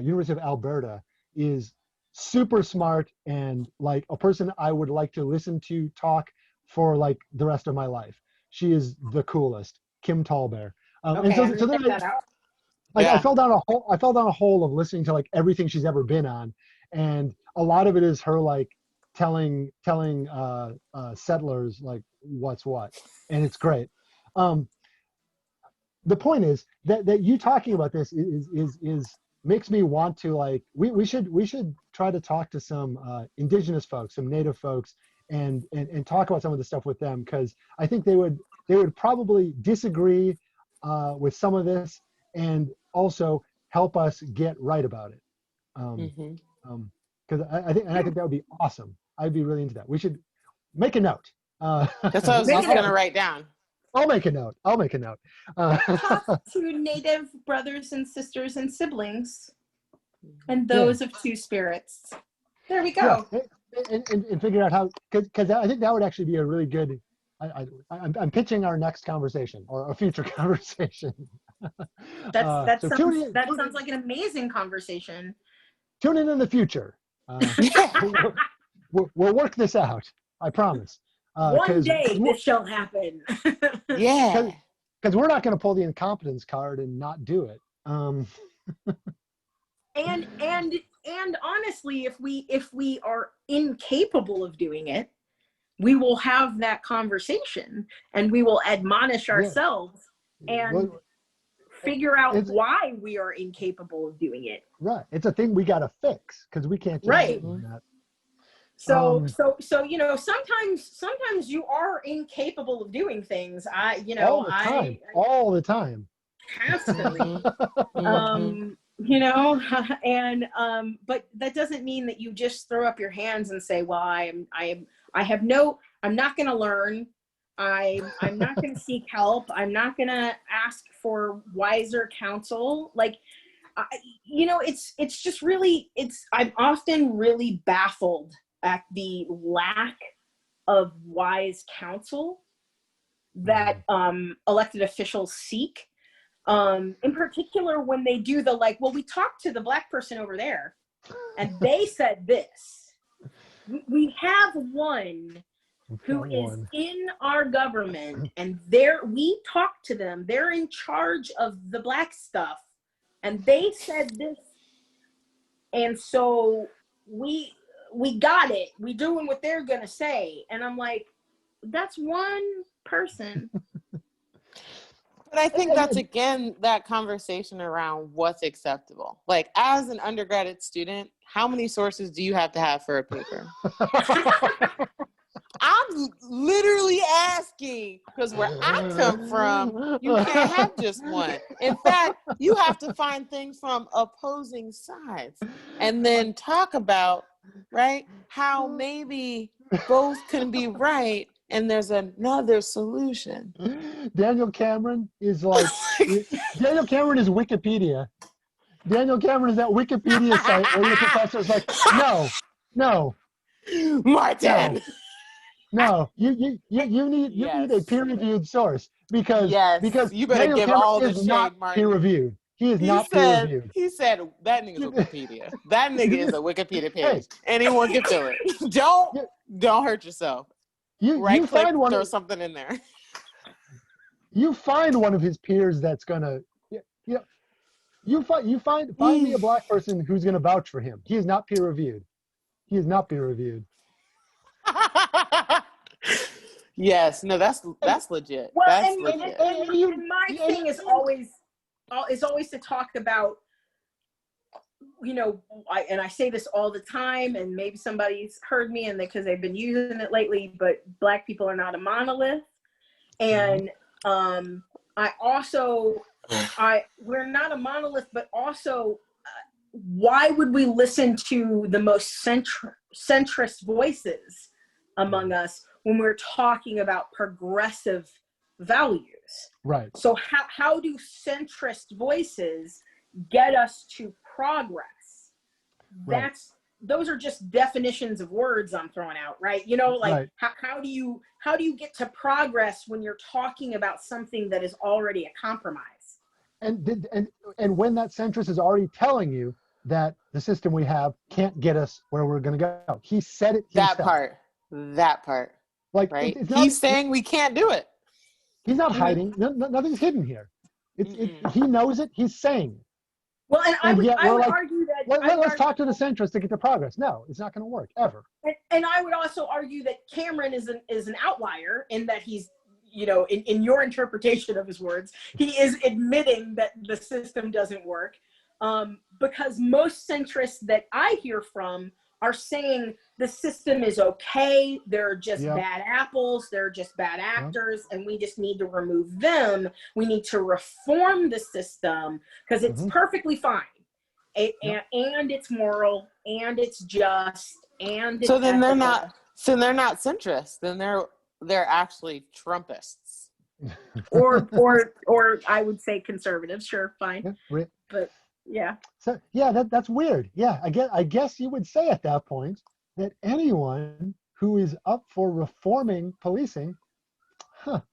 University of Alberta, is super smart and like a person I would like to listen to talk for like the rest of my life. She is the coolest, Kim Tallbear. And so then I fell down a hole. I fell down a hole of listening to like everything she's ever been on, and a lot of it is her like telling settlers like what's what, and it's great. The point is that you talking about this is makes me want to like we should try to talk to some indigenous folks, some native folks, and talk about some of the stuff with them, because I think they would probably disagree with some of this and also help us get right about it. Because I think that would be awesome. I'd be really into that. We should make a note. That's what I was just going to write down. I'll make a note. Talk to Native brothers and sisters and siblings, and those of two spirits. There we go. Yeah. And figure out how, because I think that would actually be a really good. I'm pitching our next conversation or a future conversation. That sounds like an amazing conversation. Tune in the future. We'll work this out. I promise. One day this shall happen. Yeah. Because we're not going to pull the incompetence card and not do it. And and honestly, if we are incapable of doing it, we will have that conversation and we will admonish ourselves and Well, figure out it's why we are incapable of doing it. right. It's a thing we got to fix because we can't just sit Right. in that. So sometimes you are incapable of doing things. All the time. Constantly. And but that doesn't mean that you just throw up your hands and say, well, I'm not going to learn. I'm not going to seek help. I'm not going to ask for wiser counsel. Like, it's just really, I'm often really baffled at the lack of wise counsel that elected officials seek. In particular, when they do the like, well, we talked to the Black person over there and they said this. We have one who is in our government and we talked to them. They're in charge of the Black stuff and they said this. And so we got it. We doing what they're going to say. And I'm like, that's one person. But I think that's, again, that conversation around what's acceptable. Like, as an undergraduate student, how many sources do you have to have for a paper? I'm literally asking, because where I come from, you can't have just one. In fact, you have to find things from opposing sides and then talk about, right, how maybe both can be right and there's another solution. Daniel Cameron is like, Daniel Cameron is Wikipedia. Daniel Cameron is that Wikipedia site where your professor's like, no, Martin. No, you need a peer-reviewed source because you better Daniel give Cameron all the is shade, not Martin. peer-reviewed. He is not peer-reviewed. He said that nigga's a Wikipedia. That nigga is a Wikipedia page. Hey, anyone can do it. Don't hurt yourself. You find one. Throw something in there. You find one of his peers that's gonna. You find me a Black person who's gonna vouch for him. He is not peer-reviewed. He is not peer-reviewed. Yes, no, that's legit. Well, that's and legit. And my thing is always to talk about, I say this all the time, and maybe somebody's heard me, and because they've been using it lately. But Black people are not a monolith, and we're not a monolith, but also, why would we listen to the most centrist voices among us when we're talking about progressive values? Right. So how do centrist voices get us to progress? Right. Those are just definitions of words I'm throwing out, right? Right. How do you get to progress when you're talking about something that is already a compromise? And when that centrist is already telling you that the system we have can't get us where we're going to go, he said it himself. That part. Like, right? He's saying we can't do it. He's not hiding. Nothing's hidden here. He knows it. He's saying it. Well, and I would argue that. Let's talk to the centrist to get to progress. No, it's not going to work ever. And I would also argue that Cameron is an outlier in that he's, in your interpretation of his words, he is admitting that the system doesn't work, because most centrists that I hear from are saying the system is okay. They're just bad apples. They're just bad actors, and we just need to remove them. We need to reform the system because it's perfectly fine, and it's moral, and it's just, and it's so then ethical. they're not centrists. Then they're actually Trumpists, or I would say conservatives. Sure, fine, but. Yeah. So that's weird. Yeah, I guess you would say at that point that anyone who is up for reforming policing,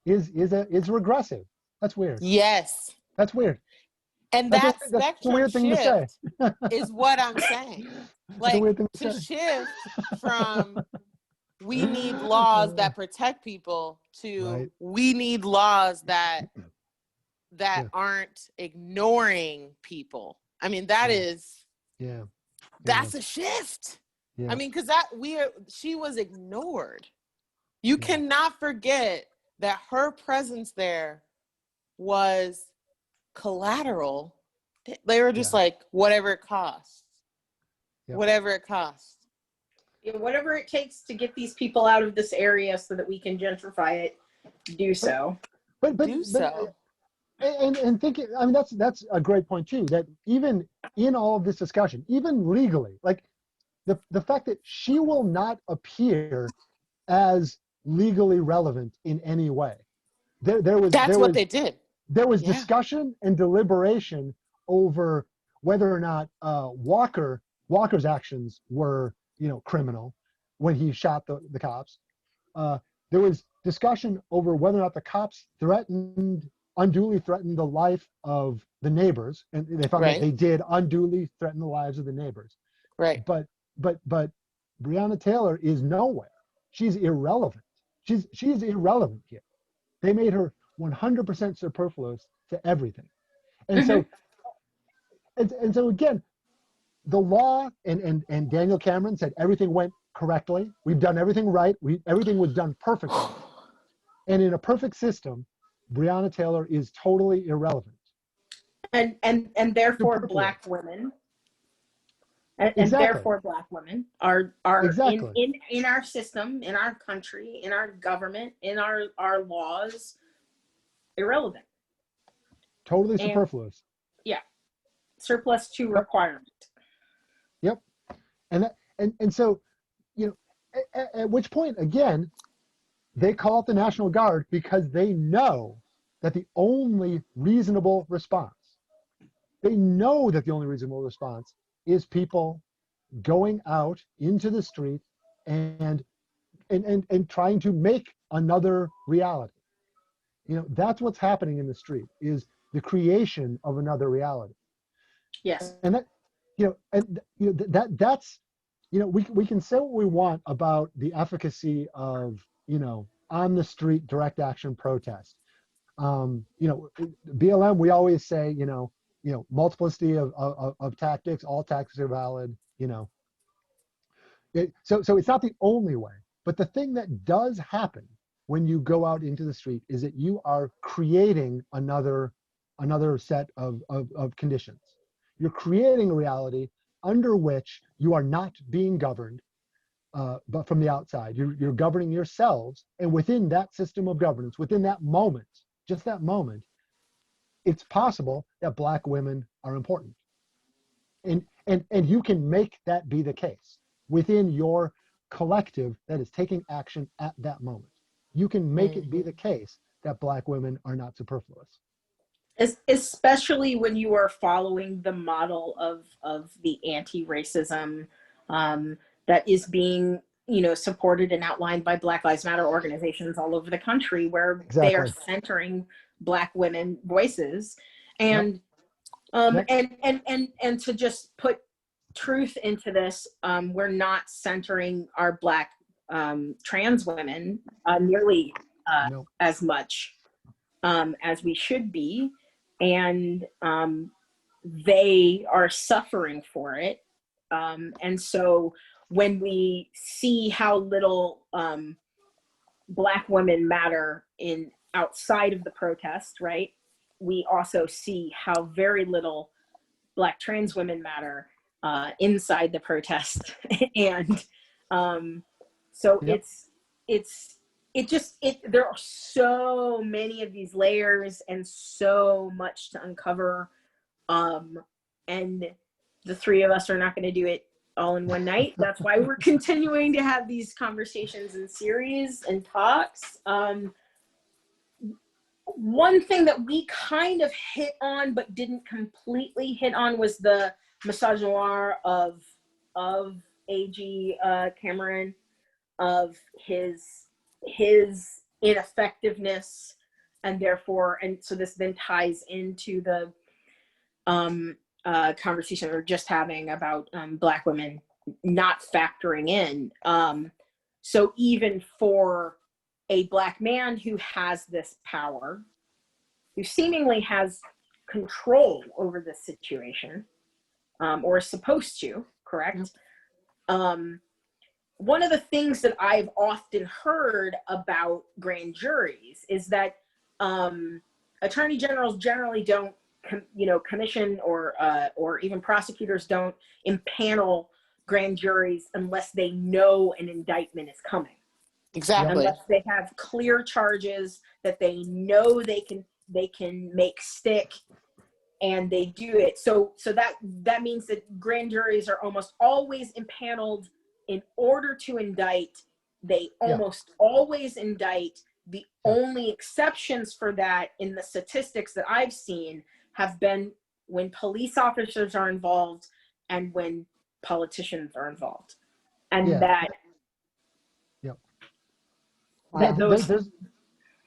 is regressive. That's weird. Yes. That's weird. And that's a weird thing to say. Is what I'm saying. Like, to shift from we need laws that protect people to we need laws that aren't ignoring people. I mean, that is That's a shift. Yeah. I mean, because she was ignored. You Yeah. cannot forget that her presence there was collateral. They were just like, whatever it costs. Yep. Whatever it costs. Yeah, whatever it takes to get these people out of this area so that we can gentrify it, do so. But and think, I mean, that's a great point too, that even in all of this discussion, even legally, like the fact that she will not appear as legally relevant in any way. That's what they did. There was discussion and deliberation over whether or not Walker's actions were, criminal when he shot the cops. There was discussion over whether or not the cops unduly threatened the life of the neighbors, and they found that they did unduly threaten the lives of the neighbors. Right. But Breonna Taylor is nowhere. She's irrelevant. She's irrelevant here. They made her 100% superfluous to everything. And so and so again, the law and Daniel Cameron said everything went correctly. We've done everything right. Everything was done perfectly. And in a perfect system, Breonna Taylor is totally irrelevant. And therefore Black women and therefore Black women are in our system, in our country, in our government, in our laws, irrelevant. Totally superfluous. Yeah. Surplus to requirement. Yep. And so, at which point, again, they call it the National Guard because they know that the only reasonable response is people going out into the street and trying to make another reality. That's what's happening in the street, is the creation of another reality. Yes. And that's we can say what we want about the efficacy of on the street direct action protest. BLM, we always say multiplicity of tactics, all tactics are valid. So it's not the only way, but the thing that does happen when you go out into the street is that you are creating another set of conditions. You're creating a reality under which you are not being governed, but from the outside. You're governing yourselves, and within that system of governance, within that moment, just that moment, it's possible that Black women are important. And you can make that be the case within your collective that is taking action at that moment. You can make it be the case that Black women are not superfluous. Especially when you are following the model of the anti-racism that is being supported and outlined by Black Lives Matter organizations all over the country, where they are centering Black women voices, and and to just put truth into this, we're not centering our Black trans women nearly as much as we should be, and they are suffering for it. And so when we see how little Black women matter outside of the protest, right, we also see how very little Black trans women matter inside the protest. And so there are so many of these layers and so much to uncover, and the three of us are not going to do it all in one night. That's why we're continuing to have these conversations and series and talks. One thing that we kind of hit on but didn't completely hit on was the misogynoir of AG Cameron, of his ineffectiveness, and so this then ties into the conversation we were just having about Black women not factoring in. So even for a Black man who has this power, who seemingly has control over this situation, or is supposed to, correct? One of the things that I've often heard about grand juries is that attorney generals generally don't, commission or even prosecutors don't impanel grand juries unless they know an indictment is coming. Exactly. Unless they have clear charges that they know they can make stick, and they do it. So that means that grand juries are almost always impaneled in order to indict. They almost always indict. The only exceptions for that in the statistics that I've seen have been when police officers are involved and when politicians are involved. And that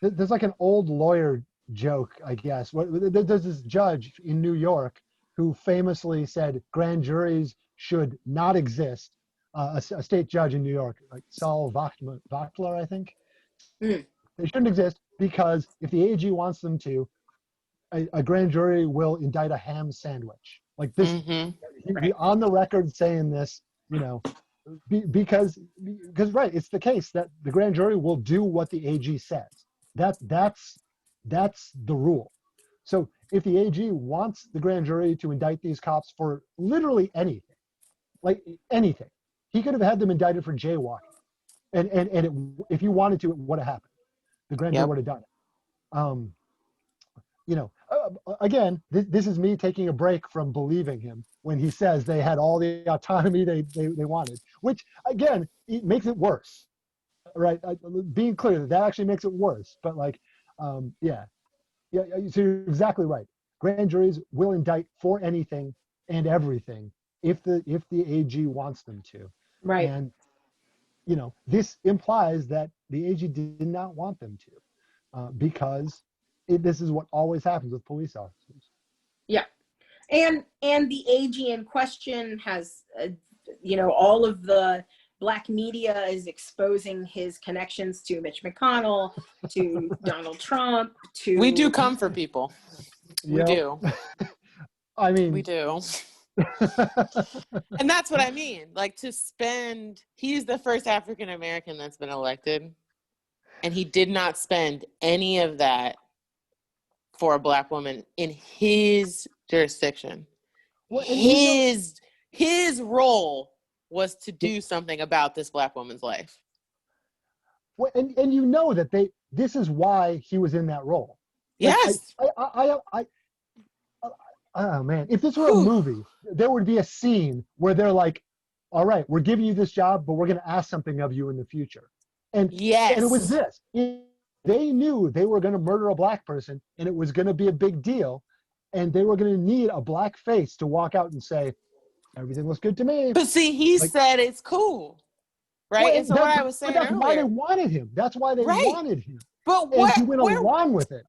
there's like an old lawyer joke, I guess. There's this judge in New York who famously said grand juries should not exist. A state judge in New York, like Saul Wachtler, I think. They shouldn't exist because if the AG wants them to, a grand jury will indict a ham sandwich. Like this, he on the record saying this, because right, it's the case that the grand jury will do what the AG says. That's the rule. So if the AG wants the grand jury to indict these cops for literally anything, like anything, he could have had them indicted for jaywalking, and if you wanted to, it would have happened. The grand jury would have done it. Again, this is me taking a break from believing him when he says they had all the autonomy they wanted, which again, it makes it worse, right? Being clear, that actually makes it worse. But so you're exactly right. Grand juries will indict for anything and everything if the AG wants them to. Right. And this implies that the AG did not want them to, because this is what always happens with police officers. Yeah, and the AG in question has, all of the Black media is exposing his connections to Mitch McConnell, to Donald Trump, to. We do come for people. We do. I mean, we do. And that's what I mean. Like, he's the first African American that's been elected, and he did not spend any of that for a Black woman in his jurisdiction. Well, his role was to do something about this Black woman's life. Well, and that this is why he was in that role. Yes. Oh man, if this were a movie, there would be a scene where they're like, all right, we're giving you this job, but we're going to ask something of you in the future. And it was this. They knew they were going to murder a Black person, and it was going to be a big deal, and they were going to need a Black face to walk out and say, everything looks good to me. But see, he said it's cool, right? Well, and so what I was saying that's earlier, why they wanted him. That's why they wanted him. But he went along with it.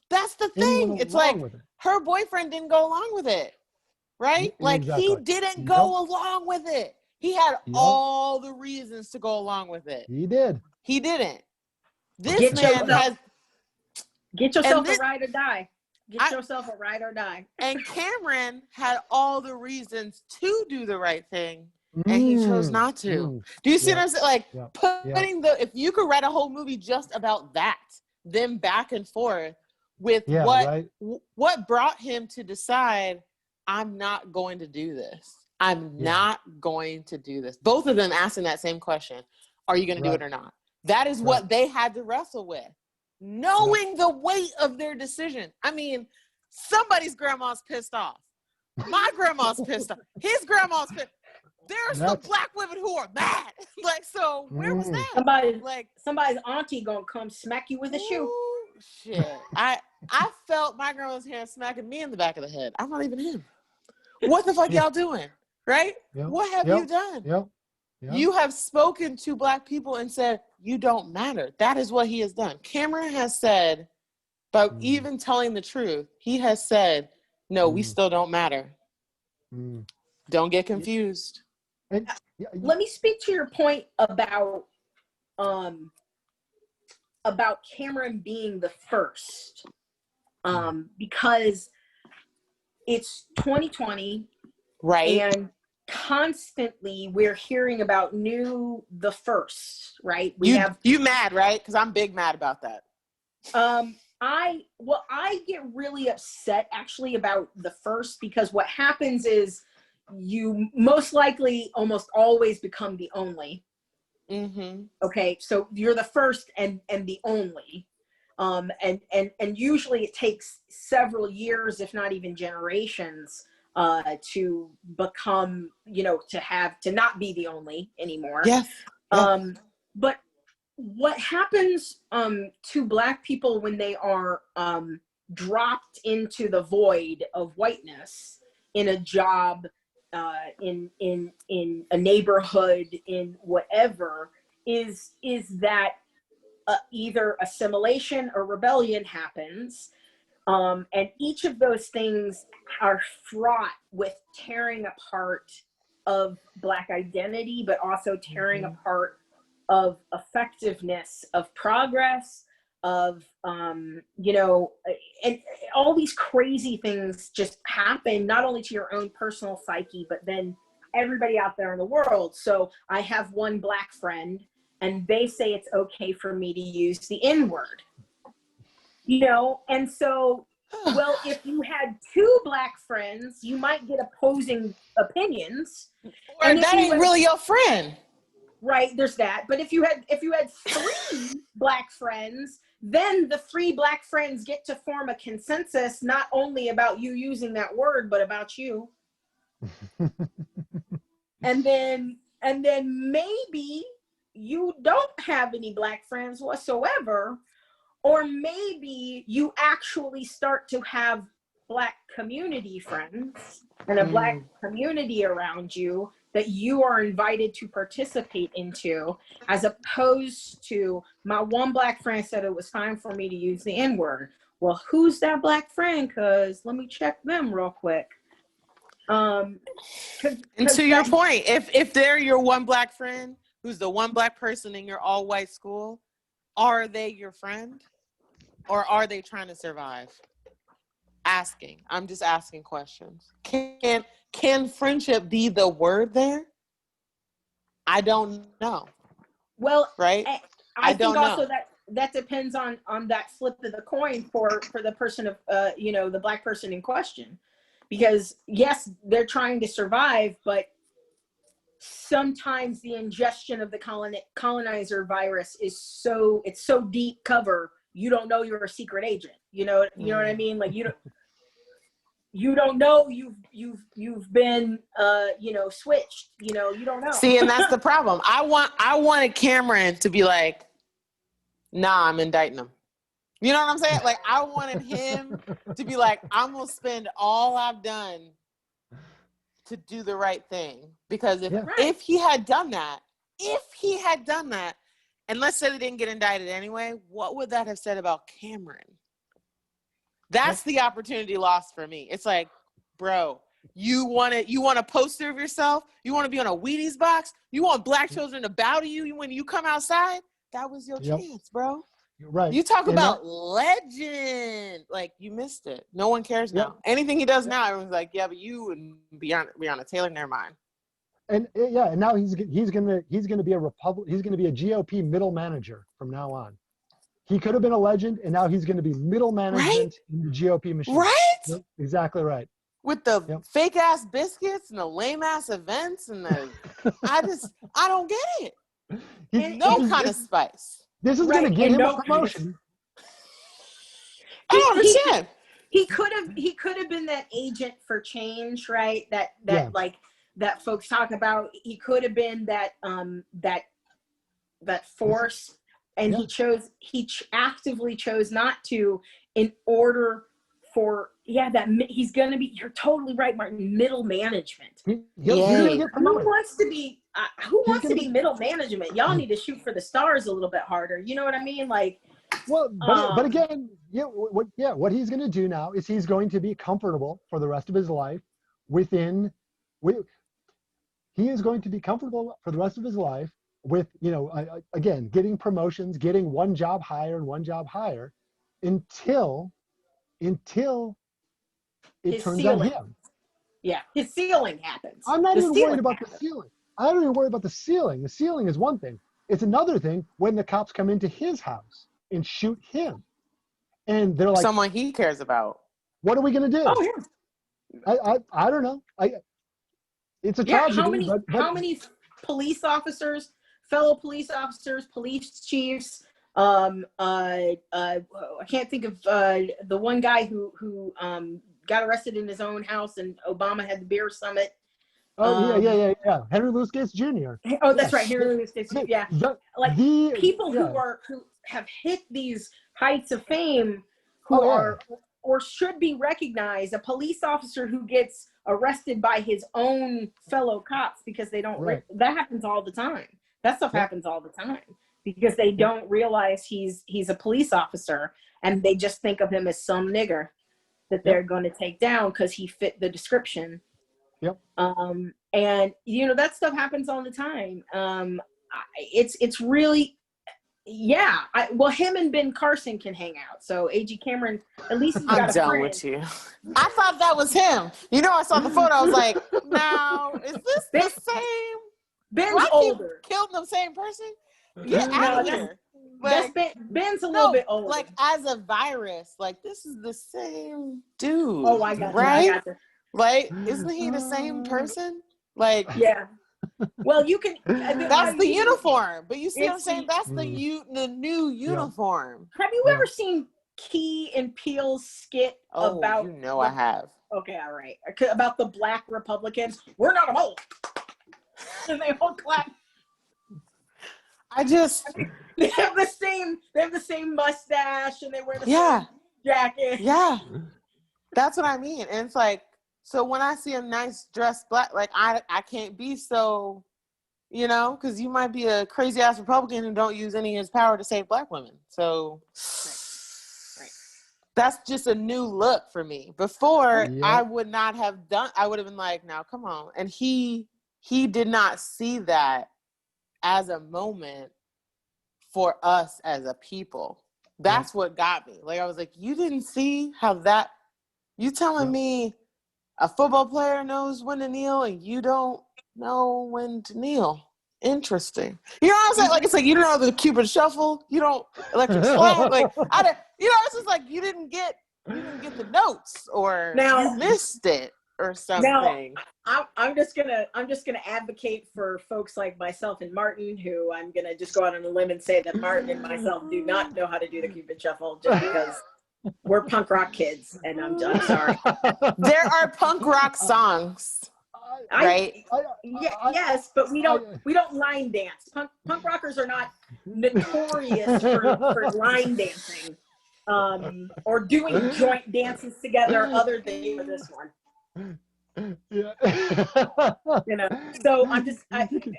That's the thing. It's like her boyfriend didn't go along with it, right? Like he didn't go along with it. He had all the reasons to go along with it. He did. He didn't. This man has. Get yourself a ride or die. Get yourself a ride or die. And Cameron had all the reasons to do the right thing, and he chose not to. Do you see what I'm saying? Like putting if you could write a whole movie just about that, them back and forth with what brought him to decide, I'm not going to do this. I'm not going to do this. Both of them asking that same question: are you going to do it or not? That is what they had to wrestle with, knowing the weight of their decision. I mean, somebody's grandma's pissed off. My grandma's pissed off. His grandma's pissed. There's some Black women who are mad. Like, so where was that? Somebody's auntie gonna come smack you with a shoe. Shit. I felt my grandma's hand smacking me in the back of the head. I'm not even him. What the fuck y'all doing? Right? What have you done? You have spoken to Black people and said, you don't matter. That is what he has done. Cameron has said, but even telling the truth, he has said, no, we still don't matter. Don't get confused. Let me speak to your point about Cameron being the first, because it's 2020, right? And constantly we're hearing about the first, right? You mad, right? Because I'm big mad about that. I get really upset actually about the first, because what happens is you most likely almost always become the only. Mm-hmm. Okay, so you're the first and the only. And usually it takes several years, if not even generations, to become, to not be the only anymore. Yes. But what happens to Black people when they are dropped into the void of whiteness in a job, in a neighborhood, in whatever, is that either assimilation or rebellion happens, and each of those things are fraught with tearing apart of Black identity, but also tearing apart of effectiveness, of progress, of and all these crazy things just happen, not only to your own personal psyche, but then everybody out there in the world. So I have one Black friend, and they say it's okay for me to use the N-word, and so, well, if you had two Black friends, you might get opposing opinions. Or and that ain't really your friend. Right, there's that. But if you had 3 Black friends, then the 3 Black friends get to form a consensus, not only about you using that word, but about you. and then maybe you don't have any Black friends whatsoever, or maybe you actually start to have Black community friends and a Black community around you that you are invited to participate into, as opposed to my one Black friend said it was fine for me to use the N-word. Well, who's that Black friend? Because let me check them real quick. And to your point, if they're your one Black friend, who's the one Black person in your all white school, are they your friend? Or are they trying to survive? I'm just asking questions. Can friendship be the word there? I don't know. Well, right? I think don't also know. that depends on that flip of the coin for the person of the Black person in question, because yes, they're trying to survive, but sometimes the ingestion of the colonizer virus is so deep cover, you don't know you're a secret agent. You know what I mean? Like you don't know you've been switched. You don't know. See, and that's the problem. I wanted Cameron to be like, nah, I'm indicting him. You know what I'm saying? Like, I wanted him to be like, I'm gonna spend all I've done to do the right thing. Because if he had done that, and let's say they didn't get indicted anyway, what would that have said about Cameron? That's the opportunity lost for me. It's like, bro, you want a poster of yourself? You want to be on a Wheaties box? You want Black children to bow to you when you come outside? That was your chance, bro. Right. You talk about legend. Like, you missed it. No one cares now. Anything he does now, everyone's like, yeah, but you and Breonna Taylor, never mind. And and now he's gonna be a GOP middle manager from now on. He could have been a legend, and now he's going to be middle management in the GOP machine. Right? Yep, exactly right. With the fake ass biscuits and the lame ass events and the, I don't get it. No kind of spice. This is going to get him a promotion. I don't understand. He could have been that agent for change, right? That folks talk about. He could have been that force. And he actively chose not to, in order for, he's going to be, you're totally right, Martin, middle management. He's gonna get promoted. Who wants to be middle management? Y'all need to shoot for the stars a little bit harder. You know what I mean? Like, well, but again, what he's going to do now is he's going to be comfortable for the rest of his life he is going to be comfortable for the rest of his life with, again, getting promotions, getting one job higher and one job higher until it turns on him. Yeah, his ceiling happens. I'm not The even worried ceiling about happens. the ceiling. I don't even worry about the ceiling. The ceiling is one thing. It's another thing when the cops come into his house and shoot him. And they're like, Someone he cares about. what are we going to do? Oh yeah. I don't know. It's a Yeah, tragedy, but how many police officers, fellow police officers, police chiefs, I can't think of the one guy who got arrested in his own house and Obama had the beer summit. oh yeah. Henry Louis Gates Jr. Oh, that's Yes. right, Henry Louis Gates. Yeah, like people who have hit these heights of fame, who are or should be recognized. A police officer who gets arrested by his own fellow cops because they don't. That happens all the time. That stuff happens all the time because they don't realize he's a police officer and they just think of him as some nigger that they're going to take down because he fit the description. Yep. And that stuff happens all the time. It's really, well, him and Ben Carson can hang out. So A.G. Cameron, at least he's got I'm a done friend. with you. I thought that was him. I saw the photo. I was like, now, is this the same? Ben's older. Killed the same person? Get out of here. Ben's a little bit older. Like, as a virus, like, this is the same dude. Oh, I got right? you. I got you. Like, isn't he the same person? Like, yeah. Well, you can. That's the uniform, but you see what I'm saying? That's the new uniform. Have you ever seen Key and Peele's skit about? I have. Okay, all right. About the black Republicans. We're not a mole. And they all clap. They have the same mustache and they wear the same jacket. Yeah. That's what I mean. And it's like, so when I see a nice dressed black, like I can't be so, because you might be a crazy ass Republican who don't use any of his power to save black women. So right. That's just a new look for me. Before I would not have done, I would have been like, now come on. And he did not see that as a moment for us as a people. That's what got me. Like, I was like, you didn't see how you telling me a football player knows when to kneel and you don't know when to kneel. Interesting. You know what I'm saying? Like, it's like, you don't know the Cupid shuffle. You don't electric slap. Like, it's just like, you didn't get the notes or you missed it or something. Now, I'm just gonna advocate for folks like myself and Martin, who I'm gonna just go out on a limb and say that Martin and myself do not know how to do the Cupid shuffle just because we're punk rock kids, and I'm sorry. There are punk rock songs, right? Yes, but we don't line dance. Punk rockers are not notorious for line dancing, or doing joint dances together, other than this one. Yeah. So I'm just okay.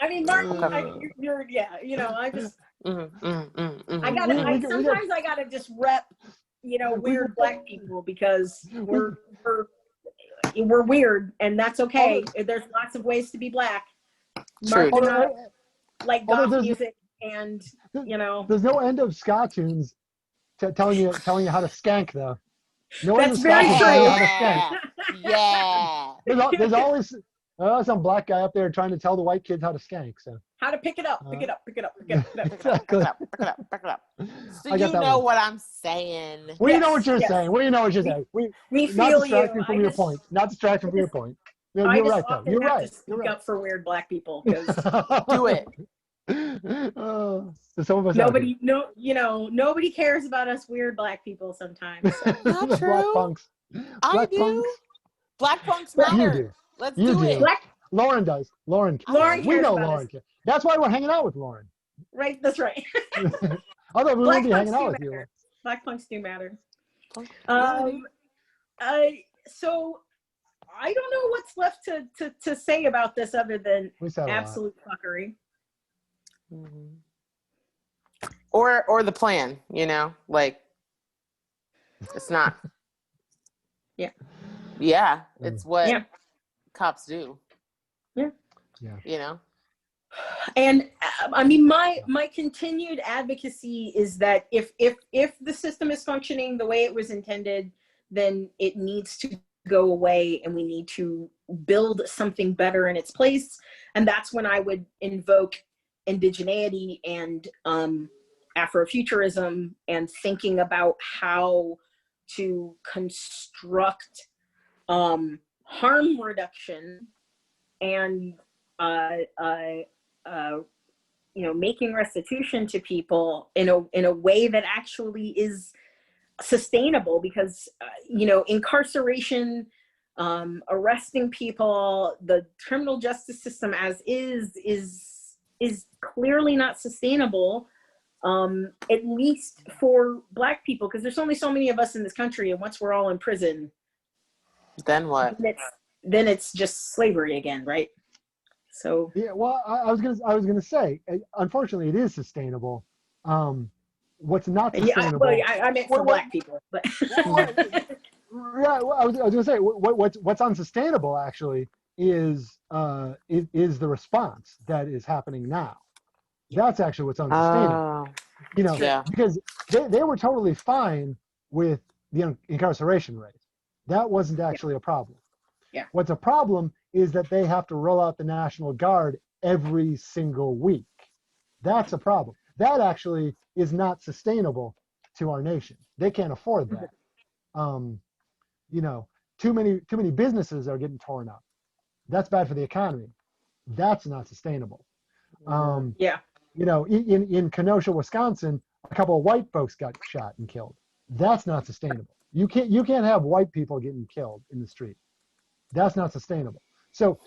I mean, Martin, you're I just sometimes I gotta just rep, weird black people because we're weird, and that's okay. There's lots of ways to be black. Martin and I like goth music, and there's no end of ska tunes telling you how to skank though. No That's very true. Yeah. There's always some black guy up there trying to tell the white kids how to skank. So how to pick it up. Exactly. Pick it up. So you know what I'm saying. We know what you're saying. We know what you're saying. We not feel distracting you. from your point. Not distracting from your point. You're right though. You're right. To speak up for weird black people because do it. Some of us nobody cares about us weird black people sometimes. So. Not true. Black punks. I do. Punks. Black punks matter. You do. Let's do it. Lauren does. Lauren we know Lauren cares. That's why we're hanging out with Lauren. Right, that's right. Although we wouldn't be hanging out with you. Black punks do matter. So I don't know what's left to say about this other than absolute fuckery. Mm-hmm. Or the plan, like it's not. Yeah, it's what cops do. Yeah. And I mean, my continued advocacy is that if the system is functioning the way it was intended, then it needs to go away, and we need to build something better in its place. And that's when I would invoke indigeneity and Afrofuturism, and thinking about how to construct harm reduction and making restitution to people in a way that actually is sustainable. Because incarceration, arresting people, the criminal justice system as is clearly not sustainable, at least for Black people, because there's only so many of us in this country, and once we're all in prison, Then what? then it's just slavery again, right? So Yeah, well, I was gonna say, unfortunately, it is sustainable. What's not sustainable? I meant for Black people, but Yeah, well, I was gonna say, what's unsustainable actually is the response that is happening now. That's actually what's unsustainable. Yeah. Because they were totally fine with the incarceration rate. That wasn't actually a problem. Yeah. What's a problem is that they have to roll out the National Guard every single week. That's a problem. That actually is not sustainable to our nation. They can't afford that. Too many businesses are getting torn up. That's bad for the economy. That's not sustainable. yeah. In Kenosha, Wisconsin, a couple of white folks got shot and killed. That's not sustainable. You can't have white people getting killed in the street. That's not sustainable. So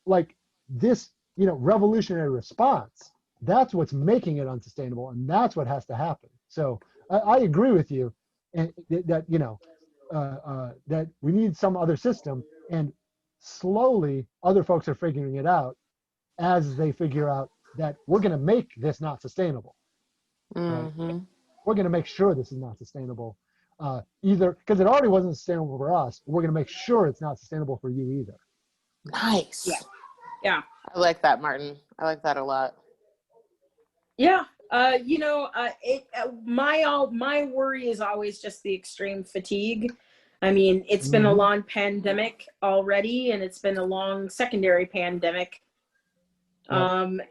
like this, revolutionary response, that's what's making it unsustainable, and that's what has to happen. So I agree with you, and that that we need some other system, and slowly other folks are figuring it out as they figure out that we're going to make this not sustainable. Right? We're going to make sure this is not sustainable. Either because it already wasn't sustainable for us, we're going to make sure it's not sustainable for you either. Nice. Yeah. I like that, Martin. I like that a lot. Yeah. My worry is always just the extreme fatigue. I mean, it's been a long pandemic already, and it's been a long secondary pandemic. And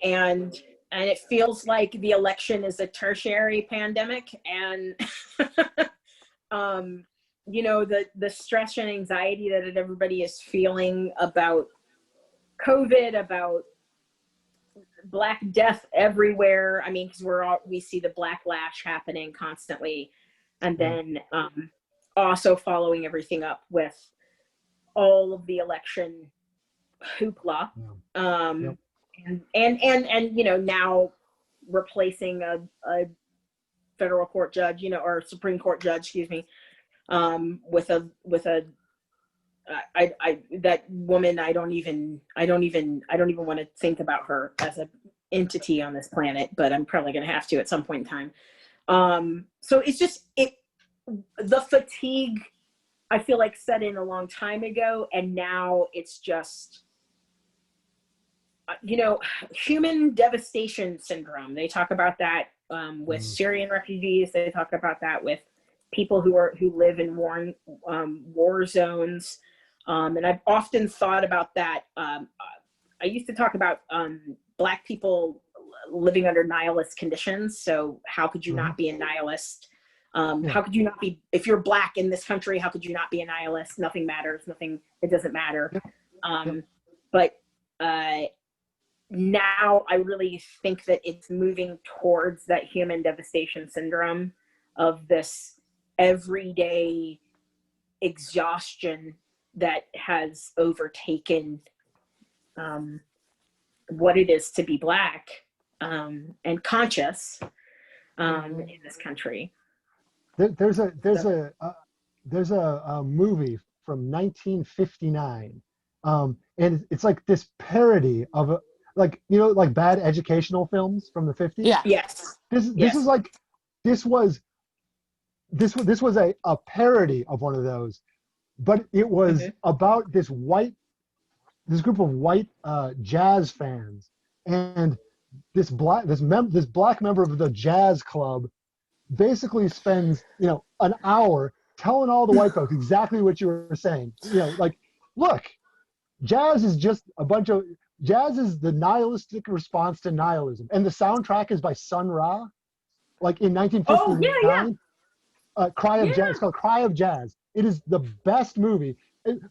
it feels like the election is a tertiary pandemic, and the stress and anxiety that everybody is feeling about COVID, about Black death everywhere. I mean, because we see the Black lash happening constantly, and then also following everything up with all of the election hoopla, and now replacing a federal court judge, or Supreme Court judge, excuse me, with a that woman. I don't even want to think about her as an entity on this planet, but I'm probably going to have to at some point in time. So it's just the fatigue, I feel like, set in a long time ago, and now it's just human devastation syndrome. They talk about that with Syrian refugees. They talk about that with people who live in war zones. And I've often thought about that. I used to talk about Black people living under nihilist conditions. So how could you not be a nihilist? How could you not be, if you're Black in this country, how could you not be a nihilist? Nothing matters. It doesn't matter. But now I really think that it's moving towards that human devastation syndrome of this everyday exhaustion that has overtaken what it is to be Black and conscious in this country. There's a movie from 1959, and it's like this parody of like bad educational films from the 50s. Yeah. Yes. This was a parody of one of those, but it was about this group of white jazz fans And this black member of the jazz club basically spends, an hour telling all the white folks exactly what you were saying. Like, look, jazz is just jazz is the nihilistic response to nihilism. And the soundtrack is by Sun Ra, like in Oh yeah, yeah, 1959. Cry of Jazz. yeah. It's called Cry of Jazz. It is the best movie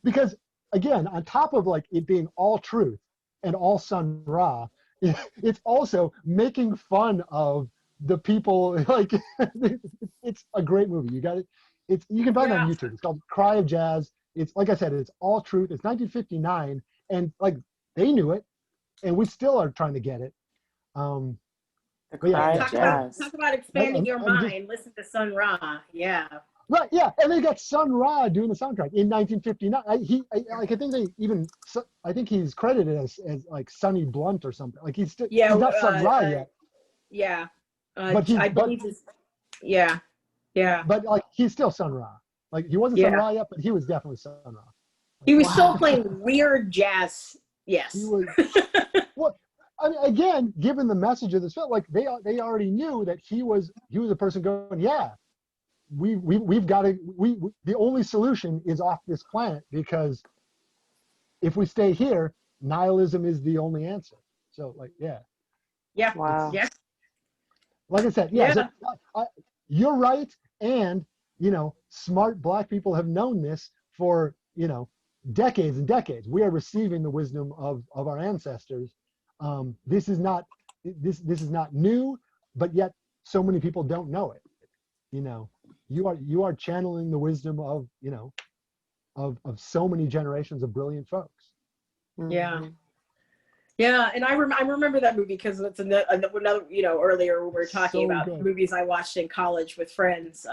because, again, on top of like it being all truth and all Sun Ra, it's also making fun of the people. Like, it's a great movie. You got it. You can find it on Yeah. YouTube. It's called Cry of Jazz. It's, like I said, it's all truth. It's 1959, and like they knew it, and we still are trying to get it. The But yeah, cry of Talk jazz. about expanding your I'm just mind. Listen to Sun Ra. Yeah. right, yeah, and they got Sun Ra doing the soundtrack in 1959. I think he's credited as like Sonny Blunt or something. Like he's Yeah. not Sun Ra yet, Yeah. but I believe it's, yeah. Yeah. but like he's still Sun Ra. Like he wasn't Sun Yeah. Ra yet, but he was definitely Sun Ra. He was still Wow. playing weird jazz. Yes. He was. Well, I mean, again, given the message of this film, like they already knew that he was a person going, yeah, we've got to the only solution is off this planet, because if we stay here, nihilism is the only answer. So like, yeah, Yeah. Wow. Yeah. like I said, yeah. So, you're right, and smart black people have known this for decades and decades. We are receiving the wisdom of our ancestors. This is not new, but yet so many people don't know it. You are channeling the wisdom of of so many generations of brilliant folks. Yeah. Yeah, and I remember that movie because it's another, earlier we were talking So about good. movies I watched in college with friends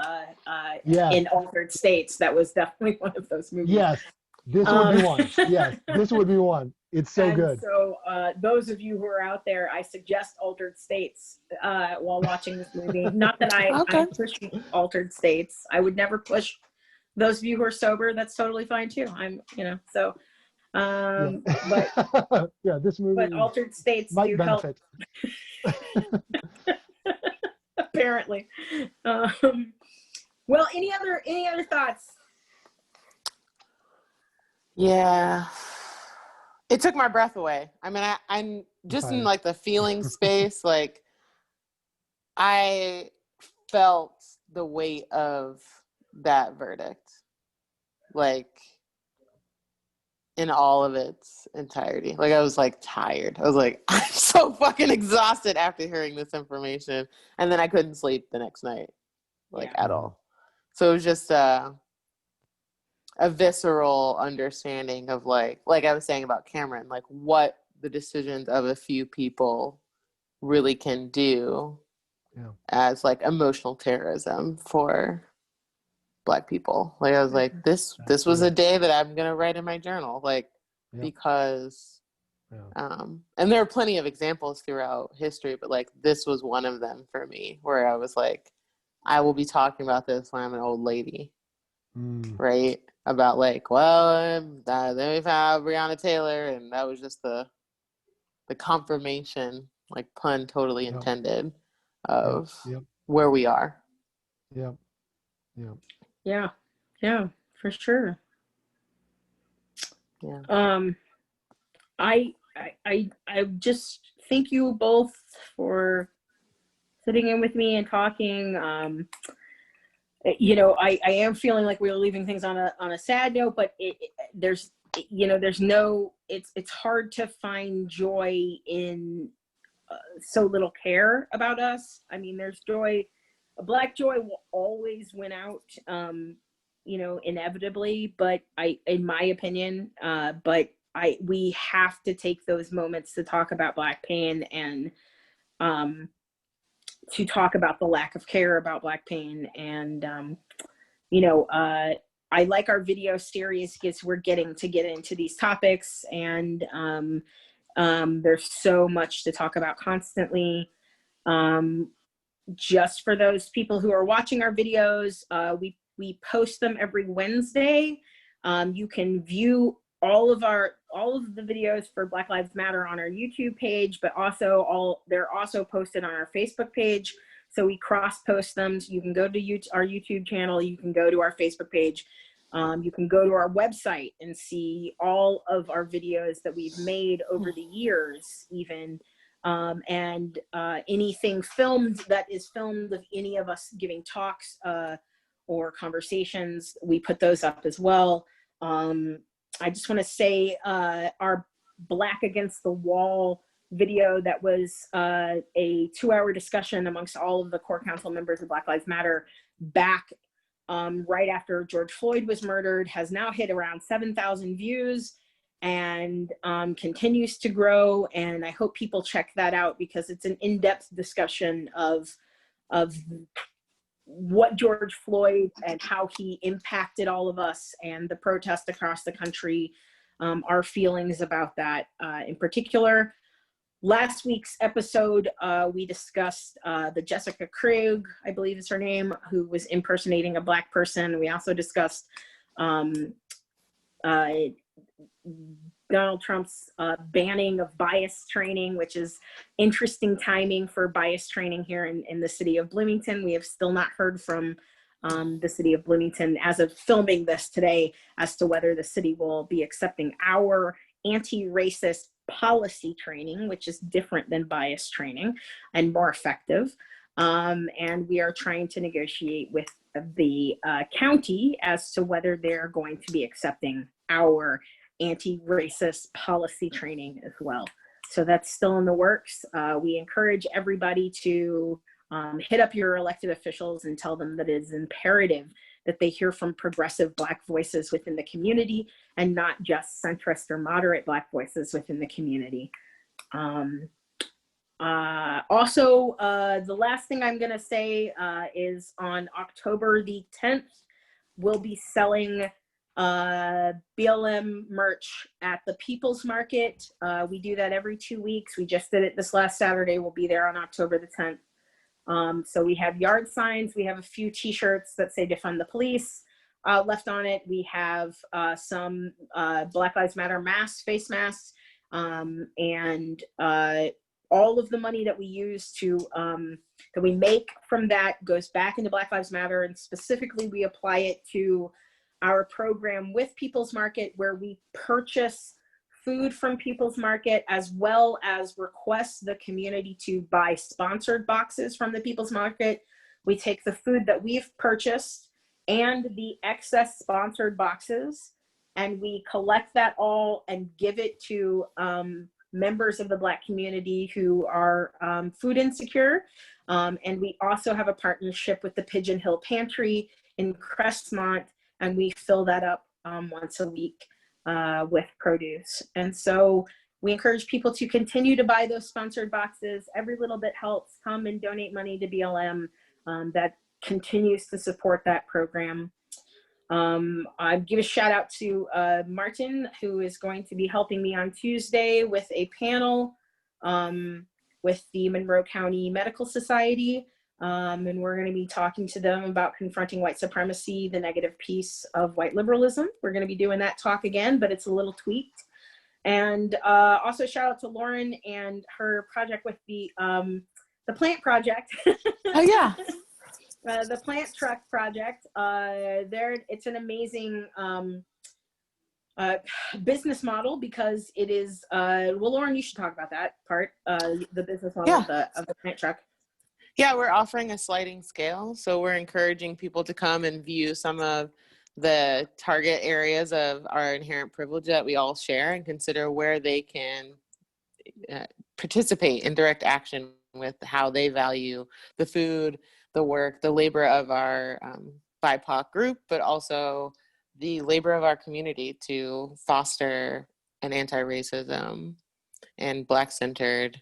Yes. in altered states. That was definitely one of those movies. Yes, this would be one. Yes, this would be one. It's so and good. So those of you who are out there, I suggest Altered States while watching this movie. Not that Okay. I'm pushing Altered States. I would never push those of you who are sober. That's totally fine too. So. But yeah, this movie but Altered States might do benefit. help. Apparently. Well, any other thoughts? Yeah. It took my breath away. I mean, I'm just in like the feeling space. Like I felt the weight of that verdict, like in all of its entirety. Like I was like tired. I was like, I'm so fucking exhausted after hearing this information. And then I couldn't sleep the next night, like at all. So it was just a visceral understanding of like I was saying about Cameron, like what the decisions of a few people really can do as like emotional terrorism for Black people. Like I was like, this was a day that I'm gonna write in my journal, like because and there are plenty of examples throughout history, but like this was one of them for me, where I was like, I will be talking about this when I'm an old lady, right? About like, well, then we found Breonna Taylor, and that was just the confirmation, like pun totally intended, of where we are. Yeah, for sure. Yeah. I just thank you both for sitting in with me and talking. I am feeling like we're leaving things on a sad note, but there's no, it's hard to find joy in so little care about us. I mean, there's joy. Black joy will always win out, inevitably, but in my opinion, we have to take those moments to talk about Black pain and to talk about the lack of care about Black pain. And, I like our video series because we're getting to get into these topics, and there's so much to talk about constantly. Just for those people who are watching our videos, we post them every Wednesday. You can view all of the videos for Black Lives Matter on our YouTube page, but also they're also posted on our Facebook page. So we cross post them. So you can go to our YouTube channel, you can go to our Facebook page, you can go to our website and see all of our videos that we've made over the years, even and anything filmed that is filmed of any of us giving talks or conversations, we put those up as well. I just want to say our Black Against the Wall video that was a 2-hour discussion amongst all of the core council members of Black Lives Matter back right after George Floyd was murdered has now hit around 7,000 views and continues to grow. And I hope people check that out because it's an in-depth discussion of what George Floyd and how he impacted all of us and the protest across the country, our feelings about that in particular. Last week's episode, we discussed the Jessica Krug, I believe is her name, who was impersonating a Black person. We also discussed Donald Trump's banning of bias training, which is interesting timing for bias training here in the city of Bloomington. We have still not heard from the city of Bloomington as of filming this today as to whether the city will be accepting our anti-racist policy training, which is different than bias training and more effective. And we are trying to negotiate with the county as to whether they're going to be accepting our anti-racist policy training as well. So that's still in the works. We encourage everybody to hit up your elected officials and tell them that it is imperative that they hear from progressive Black voices within the community and not just centrist or moderate Black voices within the community. Also, the last thing I'm gonna say is on October the 10th, we'll be selling BLM merch at the People's Market. We do that every 2 weeks. We just did it this last Saturday. We'll be there on October the 10th. So we have yard signs. We have a few t-shirts that say defund the police left on it. We have some Black Lives Matter masks, face masks, and all of the money that we use to, that we make from that goes back into Black Lives Matter. And specifically, we apply it to our program with People's Market, where we purchase food from People's Market, as well as request the community to buy sponsored boxes from the People's Market. We take the food that we've purchased and the excess sponsored boxes, and we collect that all and give it to members of the Black community who are food insecure. And we also have a partnership with the Pigeon Hill Pantry in Crestmont, and we fill that up once a week with produce. And so we encourage people to continue to buy those sponsored boxes. Every little bit helps. Come and donate money to BLM. That continues to support that program. I give a shout out to Martin, who is going to be helping me on Tuesday with a panel with the Monroe County Medical Society. And we're going to be talking to them about confronting white supremacy, the negative piece of white liberalism. We're going to be doing that talk again, but it's a little tweaked. And also shout out to Lauren and her project with the plant project. Oh yeah. The plant truck project. It's an amazing business model because it is, well, Lauren, you should talk about that part, the business model of the plant truck. Yeah, we're offering a sliding scale. So we're encouraging people to come and view some of the target areas of our inherent privilege that we all share and consider where they can participate in direct action with how they value the food, the work, the labor of our BIPOC group, but also the labor of our community to foster an anti-racism and Black-centered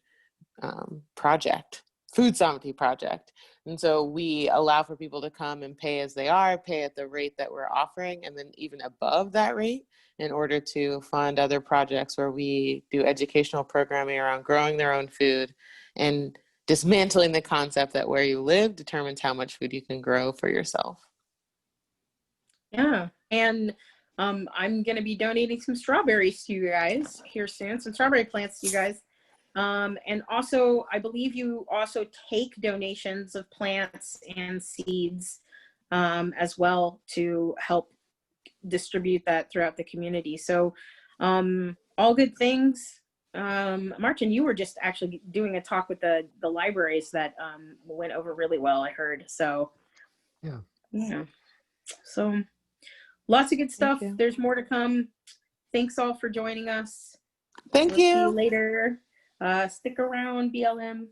project. Food sovereignty project. And so we allow for people to come and pay as they are, pay at the rate that we're offering, and then even above that rate in order to fund other projects where we do educational programming around growing their own food and dismantling the concept that where you live determines how much food you can grow for yourself. Yeah. And I'm going to be donating some strawberries to you guys here soon, some strawberry plants to you guys. And also, I believe you also take donations of plants and seeds as well to help distribute that throughout the community. So all good things. Martin, you were just actually doing a talk with the libraries that went over really well, I heard. So yeah. So lots of good stuff. There's more to come. Thanks all for joining us. Thank We'll see you you. later. Stick around, BLM.